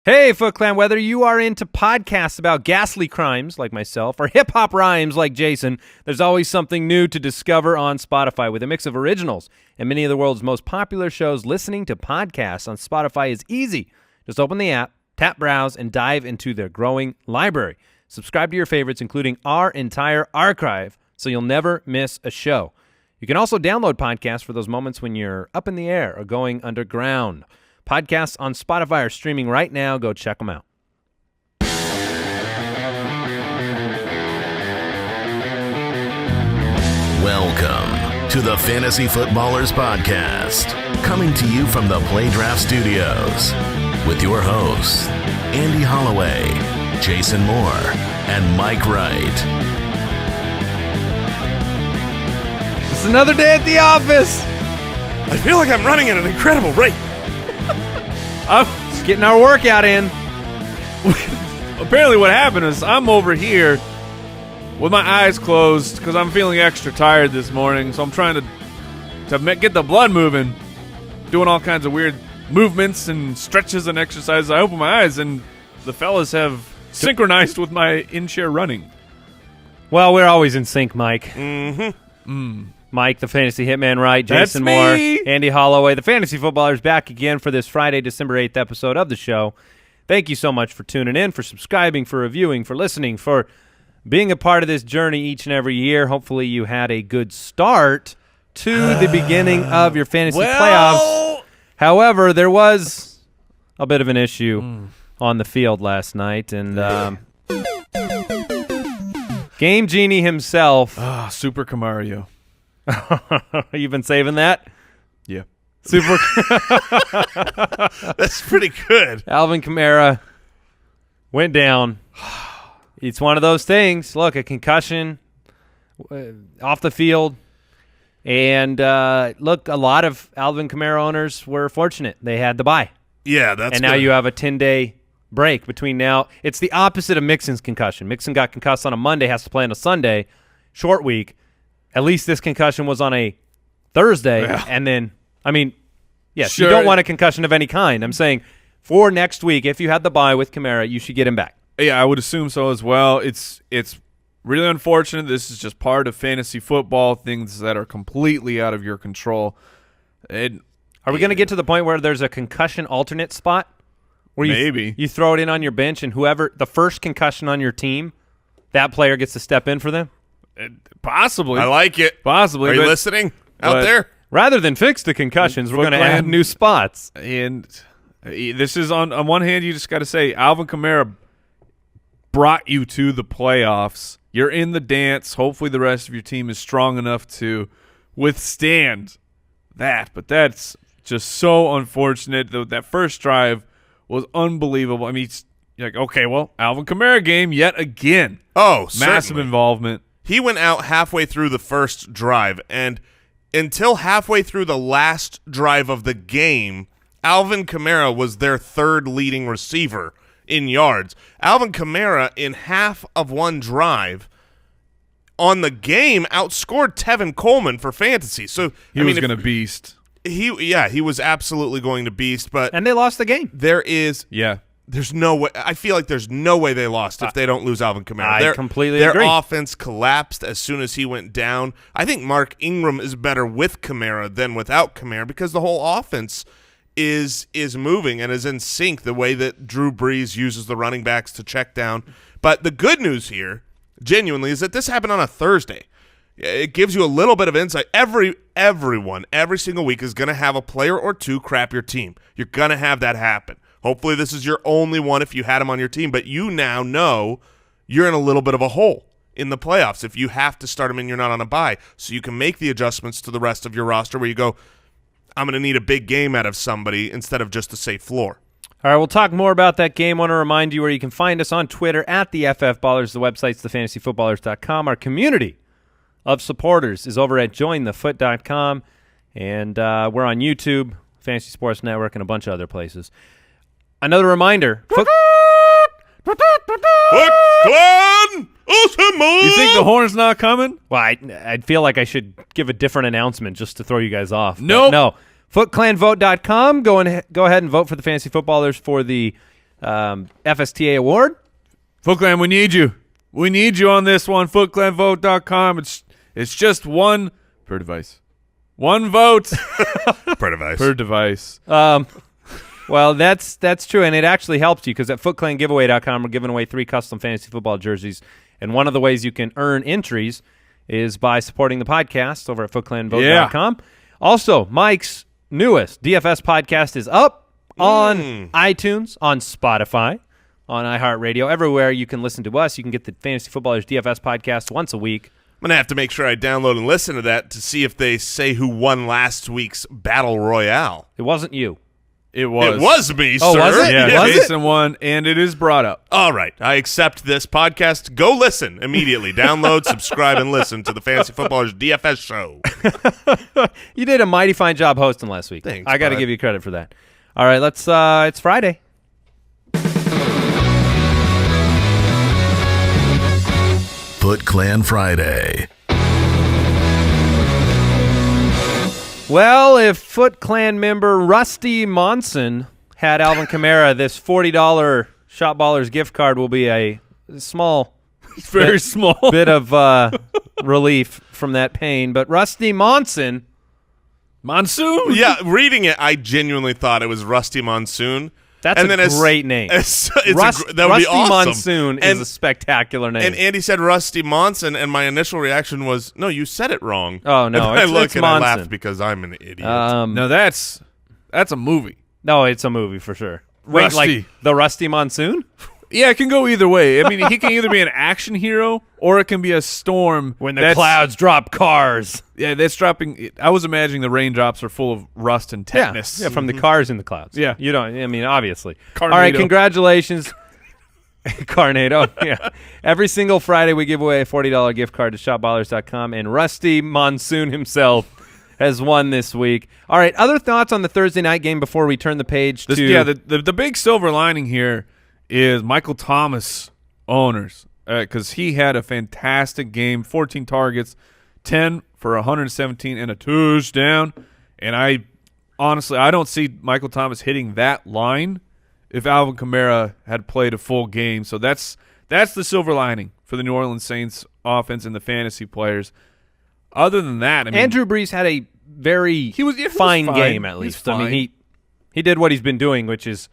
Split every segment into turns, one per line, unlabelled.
Hey, FootClan, whether you are into podcasts about ghastly crimes like myself or hip-hop rhymes like Jason, there's always something new to discover on Spotify. With a mix of originals and many of the world's most popular shows, listening to podcasts on Spotify is easy. Just open the app, tap Browse, and dive into their growing library. Subscribe to your favorites, including our entire archive, so you'll never miss a show. You can also download podcasts for those moments when you're up in the air or going underground. Podcasts on Spotify are streaming right now. Go check them out.
Welcome to the Fantasy Footballers Podcast, coming to you from the Redraft Studios with your hosts, Andy Holloway, Jason Moore, and Mike Wright.
It's another day at the office.
I feel like I'm running at an incredible rate.
I'm just getting our workout in.
Apparently what happened is I'm over here with my eyes closed because I'm feeling extra tired this morning, so I'm trying to get the blood moving, doing all kinds of weird movements and stretches and exercises. I open my eyes, and the fellas have synchronized with my in-chair running.
Well, we're always in sync, Mike.
Mm-hmm.
Mike, the Fantasy Hitman, Wright,
That's
Jason
me.
Moore, Andy Holloway, the Fantasy Footballers, back again for this Friday, December 8th episode of the show. Thank you so much for tuning in, for subscribing, for reviewing, for listening, for being a part of this journey each and every year. Hopefully you had a good start to the beginning of your fantasy playoffs. However, there was a bit of an issue on the field last night, and Game Genie himself.
Super Kamario.
You've been saving that?
Yeah.
Super.
That's pretty good.
Alvin Kamara went down. It's one of those things. Look, a concussion off the field. And look, a lot of Alvin Kamara owners were fortunate. They had the bye.
Yeah, that's
And now you have a 10-day break between now. It's the opposite of Mixon's concussion. Mixon got concussed on a Monday, has to play on a Sunday, short week. At least this concussion was on a Thursday. Yeah. And then, I mean, yes, sure. You don't want a concussion of any kind. I'm saying for next week, if you had the bye with Kamara, you should get him back.
Yeah, I would assume so as well. It's really unfortunate. This is just part of fantasy football, things that are completely out of your control.
Are we going to get to the point where there's a concussion alternate spot? Where
Maybe.
You throw it in on your bench, and whoever, the first concussion on your team, that player gets to step in for them?
Possibly.
I like it.
Possibly.
Are you listening out there?
Rather than fix the concussions, we're going to add new spots.
And this is, on one hand, you just got to say, Alvin Kamara brought you to the playoffs. You're in the dance. Hopefully the rest of your team is strong enough to withstand that. But that's just so unfortunate. That first drive was unbelievable. I mean, you're like, okay, well, Alvin Kamara game yet again.
Oh,
massive
certainly.
Involvement.
He went out halfway through the first drive, and until halfway through the last drive of the game, Alvin Kamara was their third leading receiver in yards. Alvin Kamara, in half of one drive on the game, outscored Tevin Coleman for fantasy. So
he was going to beast.
He was absolutely going to beast.
And they lost the game.
There's no way. I feel like there's no way they lost if they don't lose Alvin Kamara.
I completely agree.
Their offense collapsed as soon as he went down. I think Mark Ingram is better with Kamara than without Kamara because the whole offense is moving and is in sync the way that Drew Brees uses the running backs to check down. But the good news here, genuinely, is that this happened on a Thursday. It gives you a little bit of insight. Everyone, every single week is going to have a player or two crap your team. You're going to have that happen. Hopefully this is your only one if you had him on your team, but you now know you're in a little bit of a hole in the playoffs if you have to start him and you're not on a bye. So you can make the adjustments to the rest of your roster where you go, I'm going to need a big game out of somebody instead of just a safe floor.
All right, we'll talk more about that game. I want to remind you where you can find us on Twitter at the FF Ballers. The website's thefantasyfootballers.com. Our community of supporters is over at jointhefoot.com, and we're on YouTube, Fantasy Sports Network, and a bunch of other places. Another reminder.
FootClan Awesome!
You think the horn's not coming?
Well, I'd feel like I should give a different announcement just to throw you guys off.
Nope.
No. FootClanVote.com. Go ahead and vote for the Fantasy Footballers for the FSTA award.
FootClan, we need you. We need you on this one. FootClanVote.com. It's just one per device. One vote
Per device.
per device.
Well, that's true, and it actually helps you because at FootClanGiveaway.com we're giving away 3 custom fantasy football jerseys, and one of the ways you can earn entries is by supporting the podcast over at FootClanVote.com. Also, Mike's newest DFS podcast is up on iTunes, on Spotify, on iHeartRadio, everywhere you can listen to us. You can get the Fantasy Footballers DFS podcast once a week.
I'm going to have to make sure I download and listen to that to see if they say who won last week's Battle Royale.
It wasn't you.
It was.
It was me,
Oh,
sir.
was it?
Yeah,
Was
Jason won, and it is brought up.
All right. I accept this podcast. Go listen immediately. Download, subscribe, and listen to the Fantasy Footballers DFS show.
You did a mighty fine job hosting last week.
Thanks,
I got to
bud.
give you credit for that. All right, let's. It's Friday.
FootClan Friday.
Well, if Foot Clan member Rusty Monson had Alvin Kamara, this $40 Shot Ballers gift card will be a small,
Very small.
bit of relief from that pain. But Rusty Monson,
Monsoon.
Yeah, reading it, I genuinely thought it was Rusty Monsoon.
that's
And
a
then
great name.
That would
Rusty
be awesome.
Monsoon is
And-
a spectacular name.
And Andy said Rusty Monson, and my initial reaction was, no, you said it wrong.
Oh, no,
And I
it's
look and I
Monson.
laugh because I'm an idiot.
No, that's a movie.
No, it's a movie for sure. Wait,
Rusty.
like the Rusty Monsoon?
Yeah, it can go either way. I mean, he can either be an action hero or it can be a storm.
When the
that's-
clouds drop cars.
Yeah, that's dropping. I was imagining the raindrops are full of rust and tetanus.
Yeah, from the cars in the clouds.
Yeah.
You don't, I mean, obviously.
Carnado.
All right, congratulations. Carnado, yeah. Every single Friday we give away a $40 gift card to shopballers.com, and Rusty Monsoon himself has won this week. All right, other thoughts on the Thursday night game before we turn the page to...
Yeah, the big silver lining here is Michael Thomas owners, because he had a fantastic game, 14 targets, 10 for 117 and a touchdown. And I honestly don't see Michael Thomas hitting that line if Alvin Kamara had played a full game. So that's the silver lining for the New Orleans Saints offense and the fantasy players. Other than that, I mean,
Andrew Brees had a very
he was
fine
fine.
game, at
He was
least. I mean,
fine.
he did what he's been doing, which is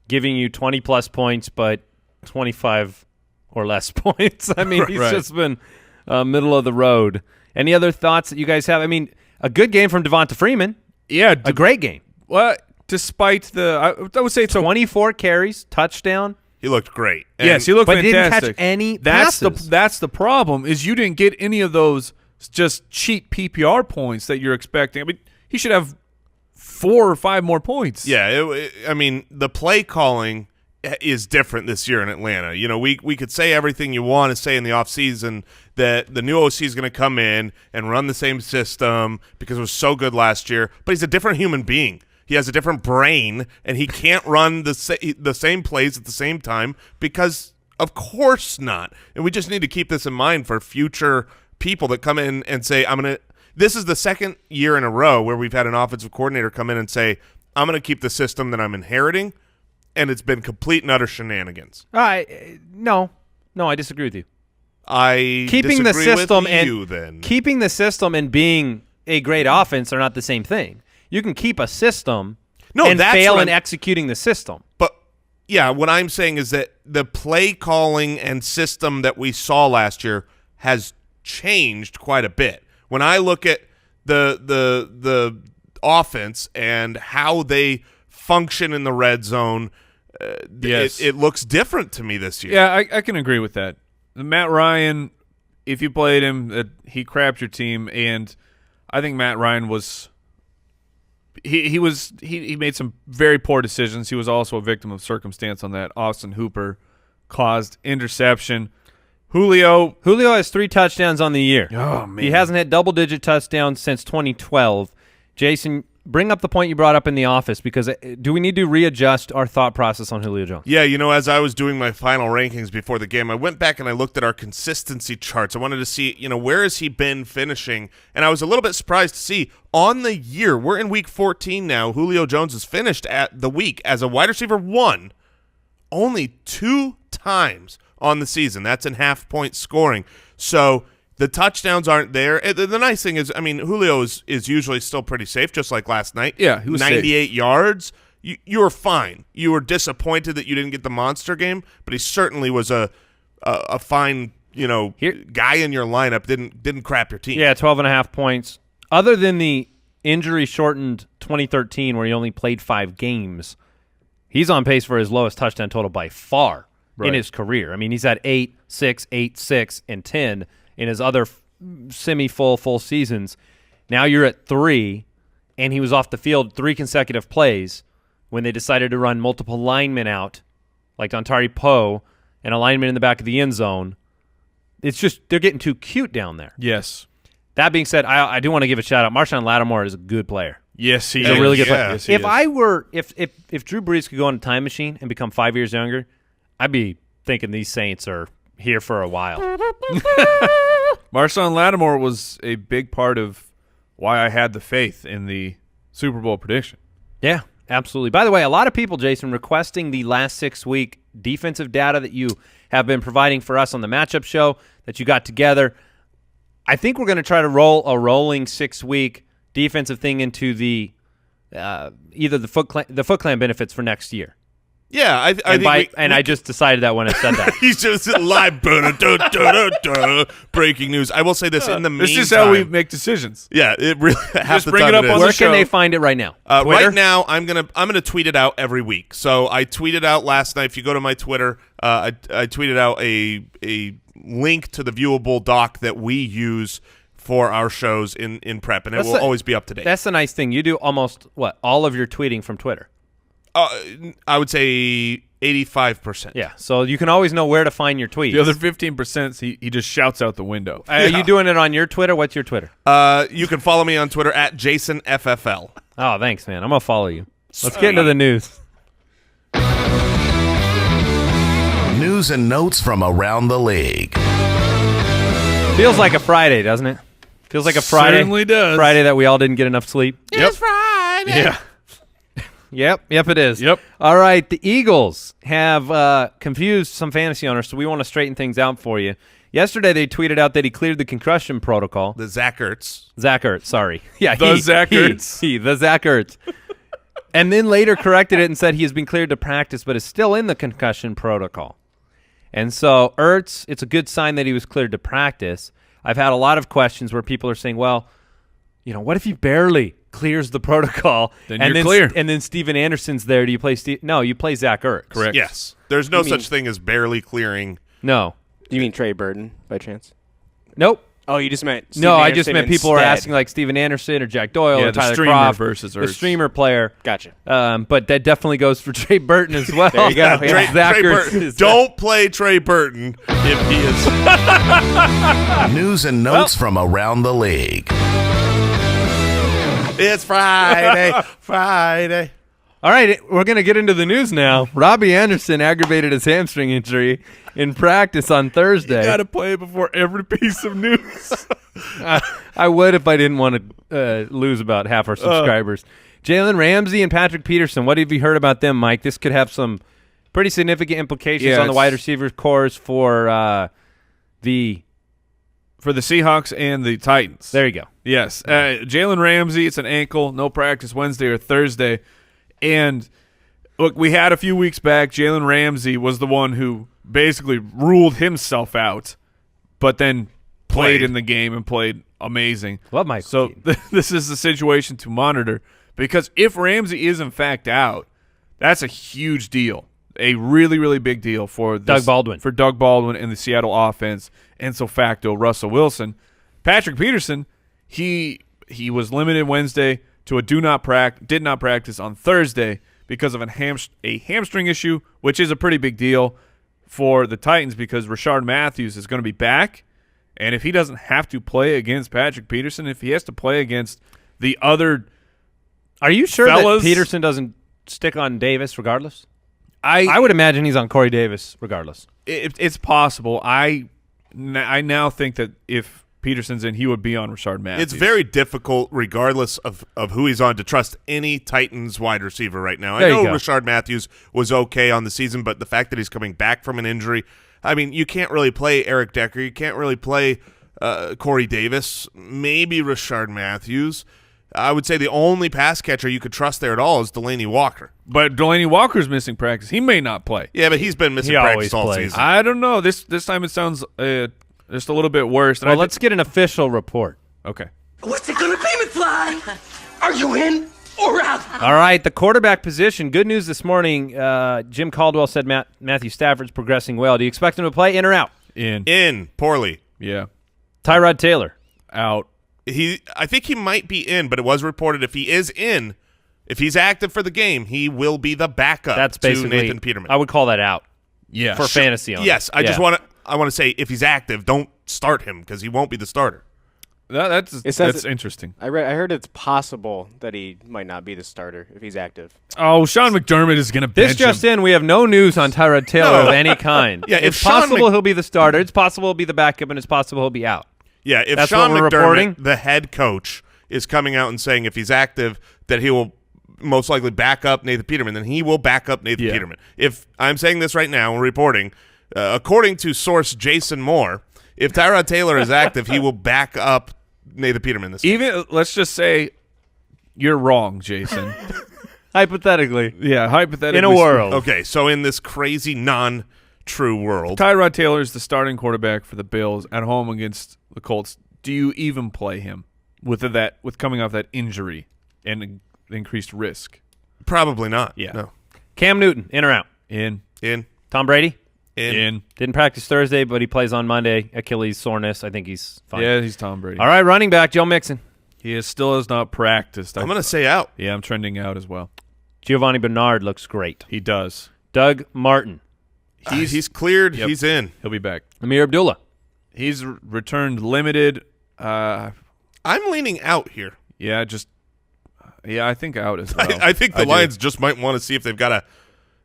giving you 20-plus points, but 25 or less points. I mean, he's
Right.
just been middle of the road. Any other thoughts that you guys have? I mean, a good game from Devonta Freeman.
yeah,
A great game.
well, despite the, I would say it's a
24 carries, touchdown.
he looked great. And
yes, he looked
But he didn't
fantastic.
catch any
that's
passes.
that's the problem is you didn't get any of those just cheap PPR points that you're expecting. I mean, he should have 4 or 5 more points.
Yeah, I mean, the play calling is different this year in Atlanta. You know, we could say everything you want to say in the offseason that the new OC is going to come in and run the same system because it was so good last year, but he's a different human being. He has a different brain, and he can't run the same plays at the same time because, of course not. And we just need to keep this in mind for future people that come in and say, this is the second year in a row where we've had an offensive coordinator come in and say, I'm going to keep the system that I'm inheriting, and it's been complete and utter shenanigans.
No, I disagree with you.
I
Keeping the
disagree
system
with
and
you, then.
keeping the system and being a great offense are not the same thing. You can keep a system and
that's
fail
what
in
I'm-
executing the system.
But, yeah, what I'm saying is that the play calling and system that we saw last year has changed quite a bit. When I look at the offense and how they function in the red zone,
Yes.
it looks different to me this year.
Yeah, I can agree with that. Matt Ryan, if you played him, he crapped your team, and I think Matt Ryan was he made some very poor decisions. He was also a victim of circumstance on that Austin Hooper caused interception. Julio
Julio has 3 touchdowns on the year.
Oh, man.
He hasn't had double-digit touchdowns since 2012. Jason, bring up the point you brought up in the office, because do we need to readjust our thought process on Julio Jones?
Yeah, you know, as I was doing my final rankings before the game, I went back and I looked at our consistency charts. I wanted to see, you know, where has he been finishing? And I was a little bit surprised to see on the year, we're in week 14 now, Julio Jones has finished at the week as a wide receiver 1 only 2 times on the season. That's in half-point scoring. So the touchdowns aren't there. The nice thing is, I mean, Julio is usually still pretty safe, just like last night.
Yeah, he was
98 yards. You were fine. You were disappointed that you didn't get the monster game, but he certainly was a fine, guy in your lineup. Didn't crap your team.
Yeah, 12.5 points. Other than the injury-shortened 2013 where he only played 5 games, he's on pace for his lowest touchdown total by far in his career. I mean, he's had 8, 6, 8, 6, and 10 in his other full seasons. Now you're at 3, and he was off the field 3 consecutive plays when they decided to run multiple linemen out, like Dontari Poe and a lineman in the back of the end zone. It's just they're getting too cute down there.
Yes.
That being said, I do want to give a shout out. Marshawn Lattimore is a good player.
Yes,
He's a really good player.
Yes,
if Drew Brees could go on a time machine and become 5 years younger, I'd be thinking these Saints are here for a while.
Marshawn Lattimore was a big part of why I had the faith in the Super Bowl prediction.
Yeah, absolutely. By the way, a lot of people, Jason, requesting the last 6-week defensive data that you have been providing for us on the matchup show that you got together. I think we're going to try to roll a rolling 6-week defensive thing into the either the FootClan benefits for next year.
Yeah, I
just decided that when I said that.
He's just live breaking news. I will say this in the meantime.
This is how we make decisions.
Yeah, it really
just bring it up on the
Where
show.
can they find it right now?
Right now, I'm gonna tweet it out every week. So I tweeted out last night. If you go to my Twitter, I tweeted out a link to the viewable doc that we use for our shows in prep, and it will always be up to date.
That's the nice thing. You do almost all of your tweeting from Twitter.
I would say 85%.
Yeah, so you can always know where to find your tweets.
The other 15%, he just shouts out the window.
Are you doing it on your Twitter? What's your Twitter?
You can follow me on Twitter at JasonFFL.
Oh, thanks, man. I'm going to follow you. Let's get into the news.
News and notes from around the league.
Feels like a Friday, doesn't it? Feels like a Friday.
Certainly does.
Friday that we all didn't get enough sleep.
It's Friday.
Yeah.
Yep, it is.
Yep.
All right, the Eagles have confused some fantasy owners, so we want to straighten things out for you. Yesterday, they tweeted out that he cleared the concussion protocol.
The Zach Ertz.
Zach Ertz, sorry. Yeah,
the Zach Ertz.
The Zach Ertz. And then later corrected it and said he has been cleared to practice but is still in the concussion protocol. And so Ertz, it's a good sign that he was cleared to practice. I've had a lot of questions where people are saying, well, what if he barely clears the protocol?
Then you're clear.
And then Steven Anderson's there. Do you play Steve? No, you play Zach Ertz.
Correct.
Yes. There's no such thing as barely clearing.
No.
You mean Trey Burton by chance?
Nope.
Oh, you just meant Steven
No, I
Anderson
just meant people are
instead.
asking like Steven Anderson or Jack Doyle
Yeah,
or
the
Tyler
streamer
Kroft,
versus
the
Ertz.
streamer player.
Gotcha.
But that definitely goes for Trey Burton as well.
There you go.
Trey
Zach Ertz
Burton.
is-
Don't play Trey Burton if he is.
News and notes from around the league.
It's Friday. Friday.
All right, we're going to get into the news now. Robbie Anderson aggravated his hamstring injury in practice on Thursday.
You got to play it before every piece of news.
I would if I didn't want to lose about half our subscribers. Jalen Ramsey and Patrick Peterson, what have you heard about them, Mike? This could have some pretty significant implications on the wide receiver cores for the
Seahawks and the Titans.
There you go.
Yes. Jalen Ramsey, it's an ankle, no practice Wednesday or Thursday. And look, we had a few weeks back, Jalen Ramsey was the one who basically ruled himself out, but then played in the game and played amazing.
Love Mike.
So this is the situation to monitor, because if Ramsey is in fact out, that's a huge deal, a really, really big deal for
Doug Baldwin.
For Doug Baldwin and the Seattle offense, and so facto Russell Wilson. Patrick Peterson, he was limited Wednesday to did not practice on Thursday because of a hamstring issue, which is a pretty big deal for the Titans because Rashard Matthews is going to be back. And if he doesn't have to play against Patrick Peterson, if he has to play against the other
Are you sure
fellas,
that Peterson doesn't stick on Davis regardless?
I
would imagine he's on Corey Davis regardless.
it's possible. I now think that if Peterson's in, he would be on Rashard Matthews.
It's very difficult, regardless of who he's on, to trust any Titans wide receiver right now.
There
I know
you go.
Rashard Matthews was okay on the season, but the fact that he's coming back from an injury, I mean, you can't really play Eric Decker. You can't really play Corey Davis, maybe Rashard Matthews. I would say the only pass catcher you could trust there at all is Delaney Walker.
But Delaney Walker's missing practice. He may not play.
Yeah, but he's been missing
He
practice
always
all
plays.
season.
I don't know. This time it sounds just a little bit worse. And
Well, let's get an official report.
Okay.
What's it gonna be, McFly? Are you in or out?
All right, the quarterback position. Good news this morning. Jim Caldwell said Matthew Stafford's progressing well. Do you expect him to play in or out?
In poorly.
Yeah.
Tyrod Taylor.
Out.
I think he might be in, but it was reported if he is in, if he's active for the game, he will be the backup
That's
to
basically
Nathan Peterman.
I would call that out
Yeah.
for fantasy owners.
Yes, I just want to say if he's active, don't start him because he won't be the starter.
That's
It says
interesting.
I heard it's possible that he might not be the starter if he's active.
Oh, Sean McDermott is going to bench
This just
him.
in, we have no news on Tyrod Taylor of any kind.
Yeah, if
it's
Sean
possible he'll be the starter. It's possible he'll be the backup, and it's possible he'll be out.
Yeah, if
That's
Sean
what we're
McDermott,
reporting?
the head coach, is coming out and saying if he's active that he will most likely back up Nathan Peterman, then he will back up Nathan
Yeah.
Peterman. If I'm saying this right now and reporting, according to source Jason Moore, if Tyrod Taylor is active, he will back up Nathan Peterman this game.
Even let's just say you're wrong, Jason.
Hypothetically.
Yeah, hypothetically.
In a world.
Okay, so in this crazy non-true world,
Tyrod Taylor is the starting quarterback for the Bills at home against the Colts. Do you even play him with coming off that injury and increased risk?
probably not.
Yeah.
No.
Cam Newton, in or out?
In.
Tom Brady?
In.
Didn't practice Thursday, but he plays on Monday. Achilles soreness. I think he's fine.
Yeah, he's Tom Brady.
All right, running back, Joe Mixon.
He still has not practiced.
I'm going to say out.
Yeah, I'm trending out as well.
Giovanni Bernard looks great.
He does.
Doug Martin.
He's cleared.
Yep.
He's in.
He'll be back.
Amir Abdullah.
He's returned limited.
I'm leaning out here.
Yeah, I think out as well.
I think the
do.
Lions just might want to see if they've got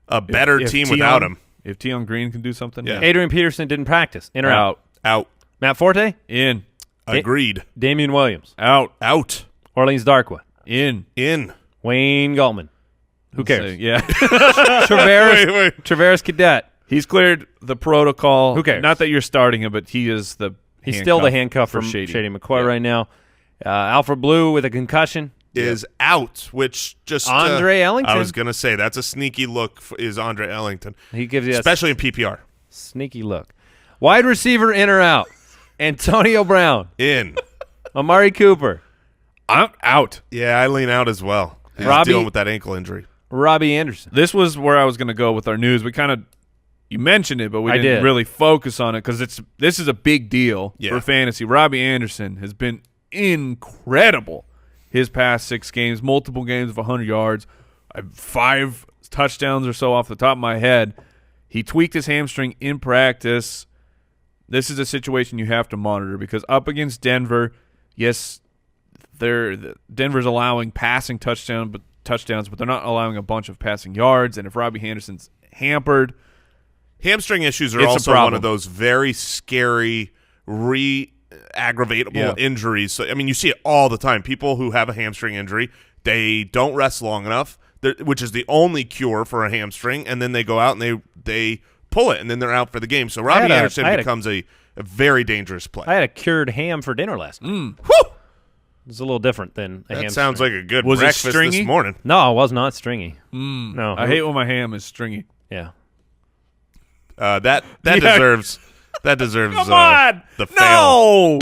a better
If
team
Tion-
without him.
If Tion Green can do something,
Yeah.
Adrian Peterson didn't practice. In or out?
Out.
Matt Forte.
In.
Agreed.
Damian Williams.
Out.
Out.
Orleans Darkwa.
In.
In.
Wayne Gallman. Who cares?
Yeah.
Traveris Cadet.
He's cleared the protocol.
Who cares?
Not that you're starting him, but he is the
He's still the handcuff
for
from
Shady.
McCoy
Yeah.
right now. Alfred Blue with a concussion.
Is out, which just
Andre Ellington.
I was going to say that's a sneaky look is Andre Ellington,
He gives you a
especially in PPR.
sneaky look. Wide receiver, in or out? Antonio Brown.
In.
Amari Cooper.
I'm out.
Yeah, I lean out as well. He's
Robbie-
dealing with that ankle injury.
Robbie Anderson.
This was where I was going to go with our news. You mentioned it, but we
I
didn't
did.
really focus on it because this is a big deal
Yeah.
for fantasy. Robbie Anderson has been incredible his past 6 games, multiple games of 100 yards, 5 touchdowns or so off the top of my head. He tweaked his hamstring in practice. This is a situation you have to monitor because up against Denver, yes, Denver's allowing passing touchdowns, but they're not allowing a bunch of passing yards. And if Robbie Anderson's hampered,
Hamstring issues are
It's a
also one
problem.
of those very scary, aggravatable injuries. So, I mean, you see it all the time. People who have a hamstring injury, they don't rest long enough, which is the only cure for a hamstring, and then they go out and they pull it, and then they're out for the game. So Robbie Anderson becomes a very dangerous play.
I had a cured ham for dinner last night.
Whew!
It's a little different than a
That
hamstring.
sounds like a good
Was it
breakfast
stringy?
this morning.
No, it was not stringy. No.
I hate when my ham is stringy.
Yeah.
That
Yeah.
deserves
Come on!
the fail.
No!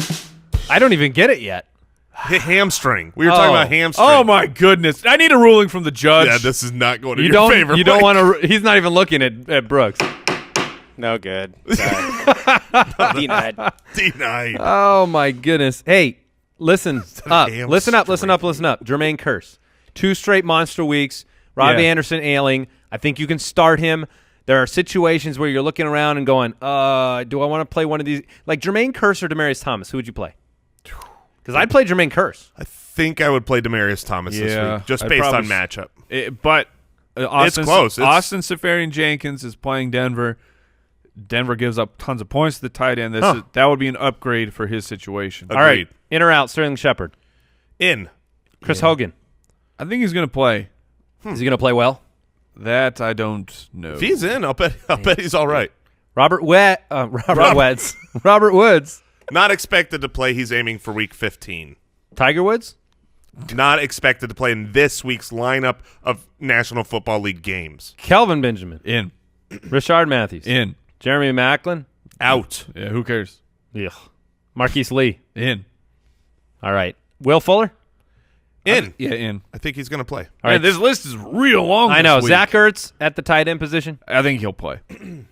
I don't even get it yet.
Hamstring. We were talking about hamstring.
Oh, my goodness. I need a ruling from the judge.
Yeah, this is not going to
You
your
don't.
favor.
You don't
Mike.
want to. He's not even looking at Brooks.
No good. Denied.
Denied.
Oh my goodness. Hey, listen up.
hamstring.
Listen up. Listen up. Listen up. Jermaine Kearse. 2 straight monster weeks. Robbie
Yeah.
Anderson ailing. I think you can start him. There are situations where you're looking around and going, do I want to play one of these? Like Jermaine Kearse or Demaryius Thomas? Who would you play? Because I'd play Jermaine Kearse.
I think I would play Demaryius Thomas this
Yeah,
week, just
I'd
based on
probably
matchup.
But Austin,
close. It's-
Austin Seferian-Jenkins is playing Denver. Denver gives up tons of points to the tight end. That would be an upgrade for his situation.
All right, in or out, Sterling Shepard.
In.
Chris Hogan.
I think he's going to play.
Is he going to play well?
That I don't know.
If he's in, I'll bet he's all right.
Robert Woods. Robert Woods.
Not expected to play. He's aiming for week 15.
Tiger Woods?
Not expected to play in this week's lineup of National Football League games.
Kelvin Benjamin.
In.
Rashard Matthews.
In.
Jeremy Maclin.
Out.
Yeah, who cares?
Ugh. Marquise Lee.
In.
All right. Will Fuller?
In.
In.
I think he's going to play.
All right.
Man, this list is real long.
I know.
this week.
Zach Ertz at the tight end position.
I think he'll play.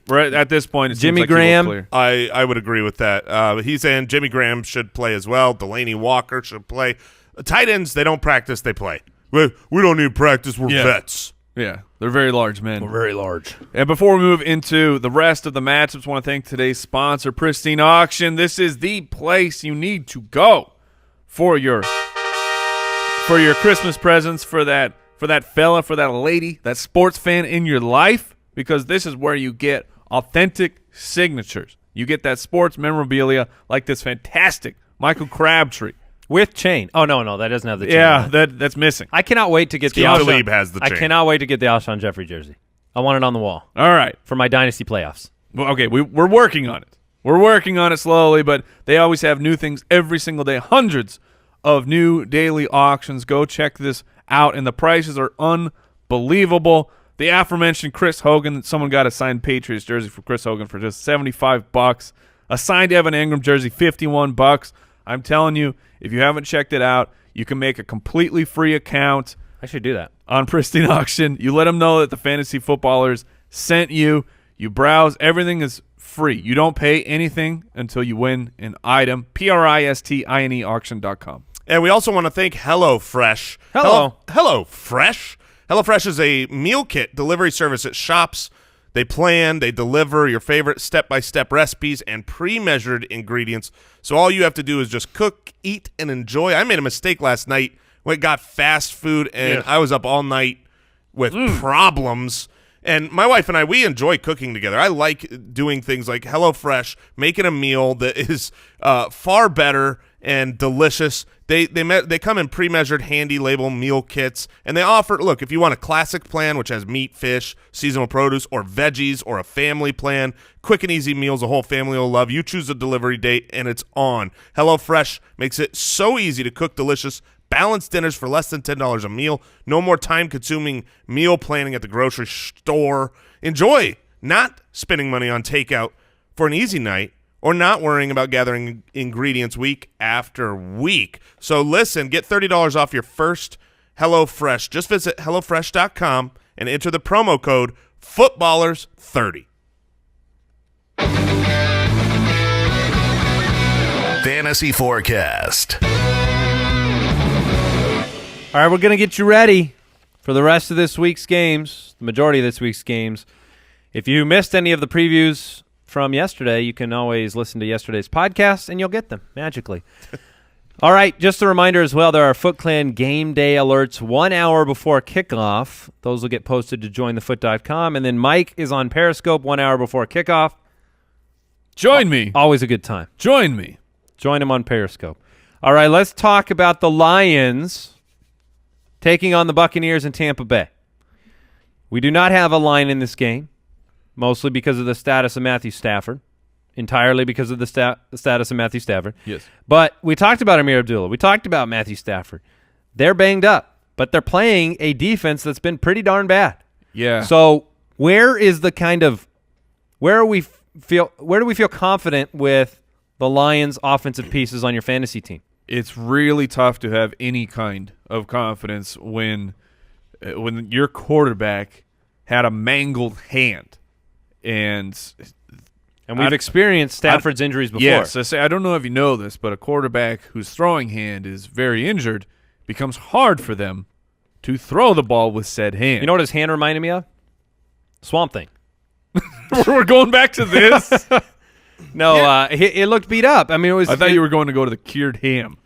Right at this point, it
Jimmy
seems like he will
Graham.
clear.
I would agree with that. He's in. Jimmy Graham should play as well. Delaney Walker should play. Tight ends, they don't practice, they play. We don't need practice. We're vets.
Yeah, they're very large men.
Very large.
And before we move into the rest of the matchups, I want to thank today's sponsor, Pristine Auction. This is the place you need to go for your Christmas presents, for that fella, for that lady, that sports fan in your life, because this is where you get authentic signatures. You get that sports memorabilia like this fantastic Michael Crabtree.
With chain. Oh, no, that doesn't have the chain.
Yeah, that's missing.
I cannot wait to get the
Steve
Alshon.
Talib has the
I
chain.
cannot wait to get the Alshon Jeffrey jersey. I want it on the wall
All right.
for my dynasty playoffs.
Well, okay, we're working on it. We're working on it slowly, but they always have new things every single day. Hundreds of new daily auctions. Go check this out, and the prices are unbelievable. The aforementioned Chris Hogan, someone got a signed Patriots jersey for Chris Hogan for just $75. A signed Evan Engram jersey, $51. I'm telling you, if you haven't checked it out, you can make a completely free account
I should do that.
on Pristine Auction. You let them know that the Fantasy Footballers sent you. You browse. Everything is free. You don't pay anything until you win an item. PRISTINE auction.com.
And we also want to thank HelloFresh.
Hello.
HelloFresh. HelloFresh is a meal kit delivery service that shops. They plan, they deliver your favorite step-by-step recipes and pre-measured ingredients. So all you have to do is just cook, eat, and enjoy. I made a mistake last night when I got fast food, and I was up all night with problems. And my wife and I, we enjoy cooking together. I like doing things like HelloFresh, making a meal that is far better and delicious. They come in pre-measured handy label meal kits, and they offer, look, if you want a classic plan, which has meat, fish, seasonal produce, or veggies, or a family plan, quick and easy meals a whole family will love. You choose a delivery date, and it's on. HelloFresh makes it so easy to cook delicious, balanced dinners for less than $10 a meal. No more time-consuming meal planning at the grocery store. Enjoy not spending money on takeout for an easy night, or not worrying about gathering ingredients week after week. So listen, get $30 off your first HelloFresh. Just visit HelloFresh.com and enter the promo code FOOTBALLERS30.
Fantasy Forecast.
All right, we're going to get you ready for the rest of this week's games, the majority of this week's games. If you missed any of the previews from yesterday, you can always listen to yesterday's podcast, and you'll get them magically. All right, just a reminder as well, there are FootClan game day alerts 1 hour before kickoff. Those will get posted to jointhefoot.com. And then Mike is on Periscope 1 hour before kickoff.
Join me.
Always a good time.
Join me.
Join him on Periscope. All right, let's talk about the Lions taking on the Buccaneers in Tampa Bay. We do not have a line in this game, mostly because of the status of Matthew Stafford, entirely because of the status of Matthew Stafford.
Yes.
But we talked about Amir Abdullah. We talked about Matthew Stafford. They're banged up, but they're playing a defense that's been pretty darn bad.
Yeah.
So where is the kind of where do we feel confident with the Lions' offensive pieces on your fantasy team?
It's really tough to have any kind of confidence when your quarterback had a mangled hand. And
we've experienced Stafford's injuries before.
Yes, I don't know if you know this, but a quarterback whose throwing hand is very injured becomes hard for them to throw the ball with said hand.
You know what his hand reminded me of? Swamp Thing.
We're going back to this?
No, it looked beat up. I mean,
I thought you were going to go to the cured ham.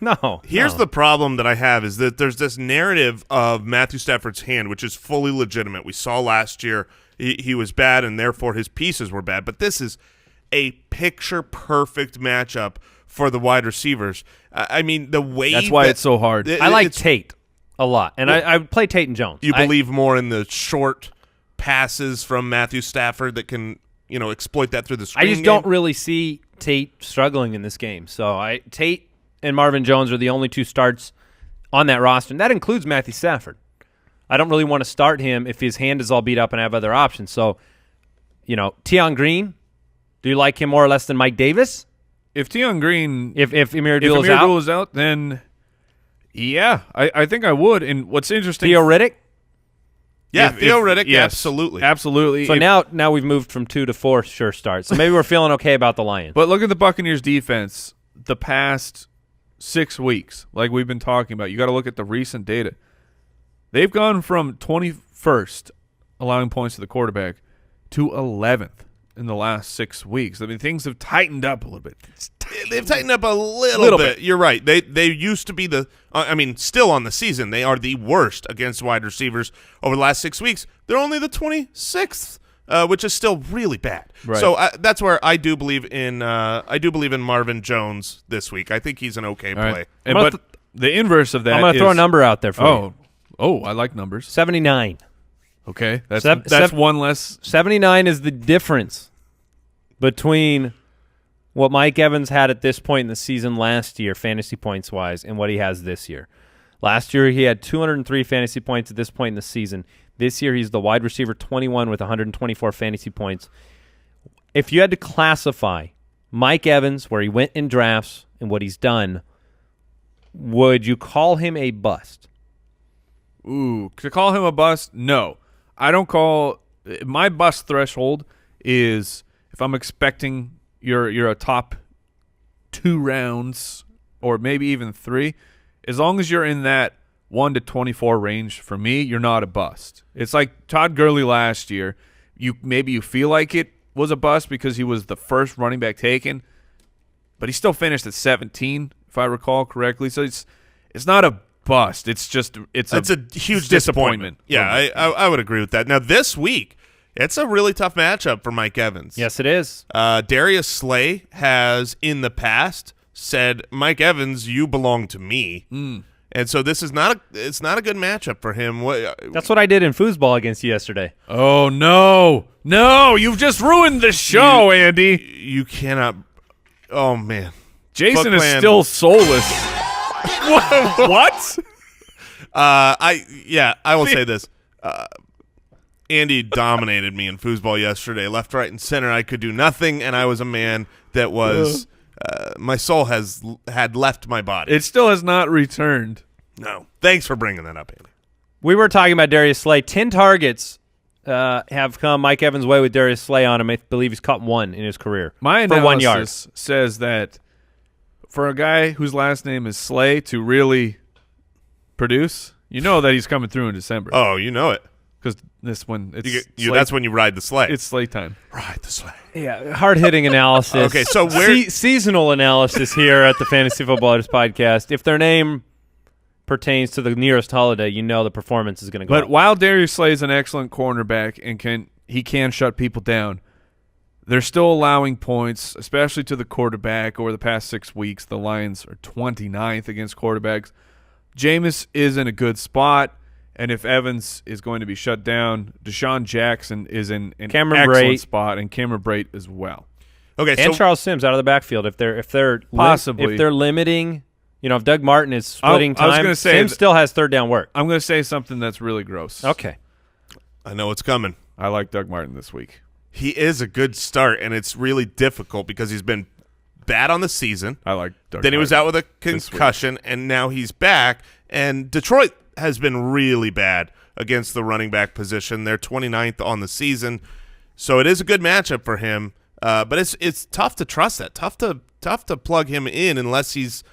No.
Here's the problem that I have is that there's this narrative of Matthew Stafford's hand, which is fully legitimate. We saw last year he was bad, and therefore his pieces were bad. But this is a picture-perfect matchup for the wide receivers. I mean, the way
that's why it's so hard.
I like Tate a lot, and I would play Tate and Jones.
You believe more in the short passes from Matthew Stafford that can, exploit that through the screen
I just don't really see Tate struggling in this game. So Tate and Marvin Jones are the only two starts on that roster, and that includes Matthew Stafford. I don't really want to start him if his hand is all beat up and I have other options. So, Tion Green, do you like him more or less than Mike Davis?
If Tion Green,
if Amir Abdullah
is out, then yeah, I think I would. And what's interesting,
Theo Riddick?
Yeah, Theo Riddick,
yes,
absolutely.
So now we've moved from 2 to 4 sure starts. So maybe we're feeling okay about the Lions.
But look at the Buccaneers defense the past 6 weeks, like we've been talking about. You got to look at the recent data. They've gone from 21st allowing points to the quarterback to 11th in the last 6 weeks. I mean, things have tightened up a little bit.
They've tightened up a little bit. You're right. They used to be still on the season, they are the worst against wide receivers over the last 6 weeks. They're only the 26th, which is still really bad.
Right.
So that's where I do believe in Marvin Jones this week. I think he's an okay play.
Right. But the inverse of that
I'm going to throw a number out there for you.
Oh, I like numbers.
79.
Okay, that's one less.
79 is the difference between what Mike Evans had at this point in the season last year, fantasy points wise, and what he has this year. Last year he had 203 fantasy points at this point in the season. This year he's the wide receiver 21 with 124 fantasy points. If you had to classify Mike Evans, where he went in drafts and what he's done, would you call him a bust?
Ooh, to call him a bust? No. I don't call – my bust threshold is if I'm expecting you're a top 2 rounds or maybe even 3, as long as you're in that 1 to 24 range, for me, you're not a bust. It's like Todd Gurley last year. Maybe you feel like it was a bust because he was the first running back taken, but he still finished at 17, if I recall correctly. So it's not a bust. It's a
huge disappointment. Yeah, I would agree with that. Now this week, it's a really tough matchup for Mike Evans.
Yes, it is.
Darius Slay has in the past said, "Mike Evans, you belong to me," and so this is not a good matchup for him.
That's what I did in foosball against you yesterday.
Oh no! You've just ruined the show, Andy.
You cannot. Oh man,
Jason is still soulless. What?
I will say this. Andy dominated me in foosball yesterday, left, right, and center. I could do nothing, and I was a man that was my soul had left my body.
It still has not returned.
No. Thanks for bringing that up, Andy.
We were talking about Darius Slay. 10 targets have come Mike Evans' way with Darius Slay on him. I believe he's caught 1 in his career
My
for 1 yard.
analysis says that for a guy whose last name is Slay to really produce, you know that he's coming through in December.
Oh, you know it.
Because this one,
that's when you ride the sleigh.
It's sleigh time.
Ride the sleigh.
Yeah, hard-hitting analysis.
Okay, so
seasonal analysis here at the Fantasy Footballers Podcast. If their name pertains to the nearest holiday, you know the performance is going to go
But
up.
while Darius Slay is an excellent cornerback and can shut people down, they're still allowing points, especially to the quarterback. Over the past 6 weeks, the Lions are 29th against quarterbacks. Jameis is in a good spot. And if Evans is going to be shut down, Deshaun Jackson is in an excellent spot, and Cameron Brate as well.
Okay,
and Charles Sims out of the backfield. If they're
possibly
if they're limiting, if Doug Martin is splitting time,
I was gonna say
Sims still has third down work.
I'm going to say something that's really gross.
Okay,
I know it's coming.
I like Doug Martin this week.
He is a good start, and it's really difficult because he's been bad on the season.
I like Doug
Then
Martin
he was out with a concussion, and now he's back. And Detroit has been really bad against the running back position. They're 29th on the season, so it is a good matchup for him. But it's tough to trust that. Tough to plug him in unless he's,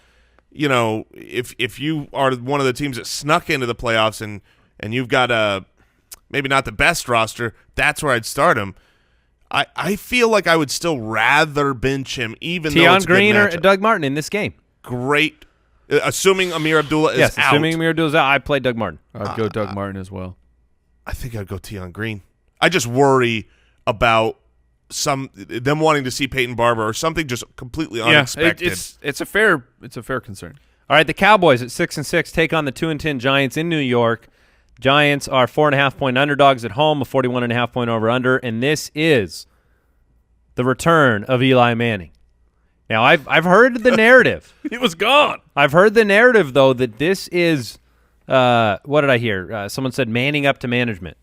if you are one of the teams that snuck into the playoffs and you've got maybe not the best roster, that's where I'd start him. I feel like I would still rather bench him, even though it's a good
Green or
matchup.
Doug Martin in this game.
Great. Assuming Amir Abdullah is out.
Assuming Amir Abdullah is out, I play Doug Martin.
I'd go Doug Martin as well.
I think I'd go Tion Green. I just worry about them wanting to see Peyton Barber or something just completely unexpected.
It's a fair concern.
All right, the Cowboys at 6-6 take on the 2-10 Giants in New York. Giants are 4.5-point underdogs at home, a 41.5-point over/under, and this is the return of Eli Manning. Now, I've heard the narrative.
He was gone.
I've heard the narrative, though, that this is what did I hear? Someone said manning up to management.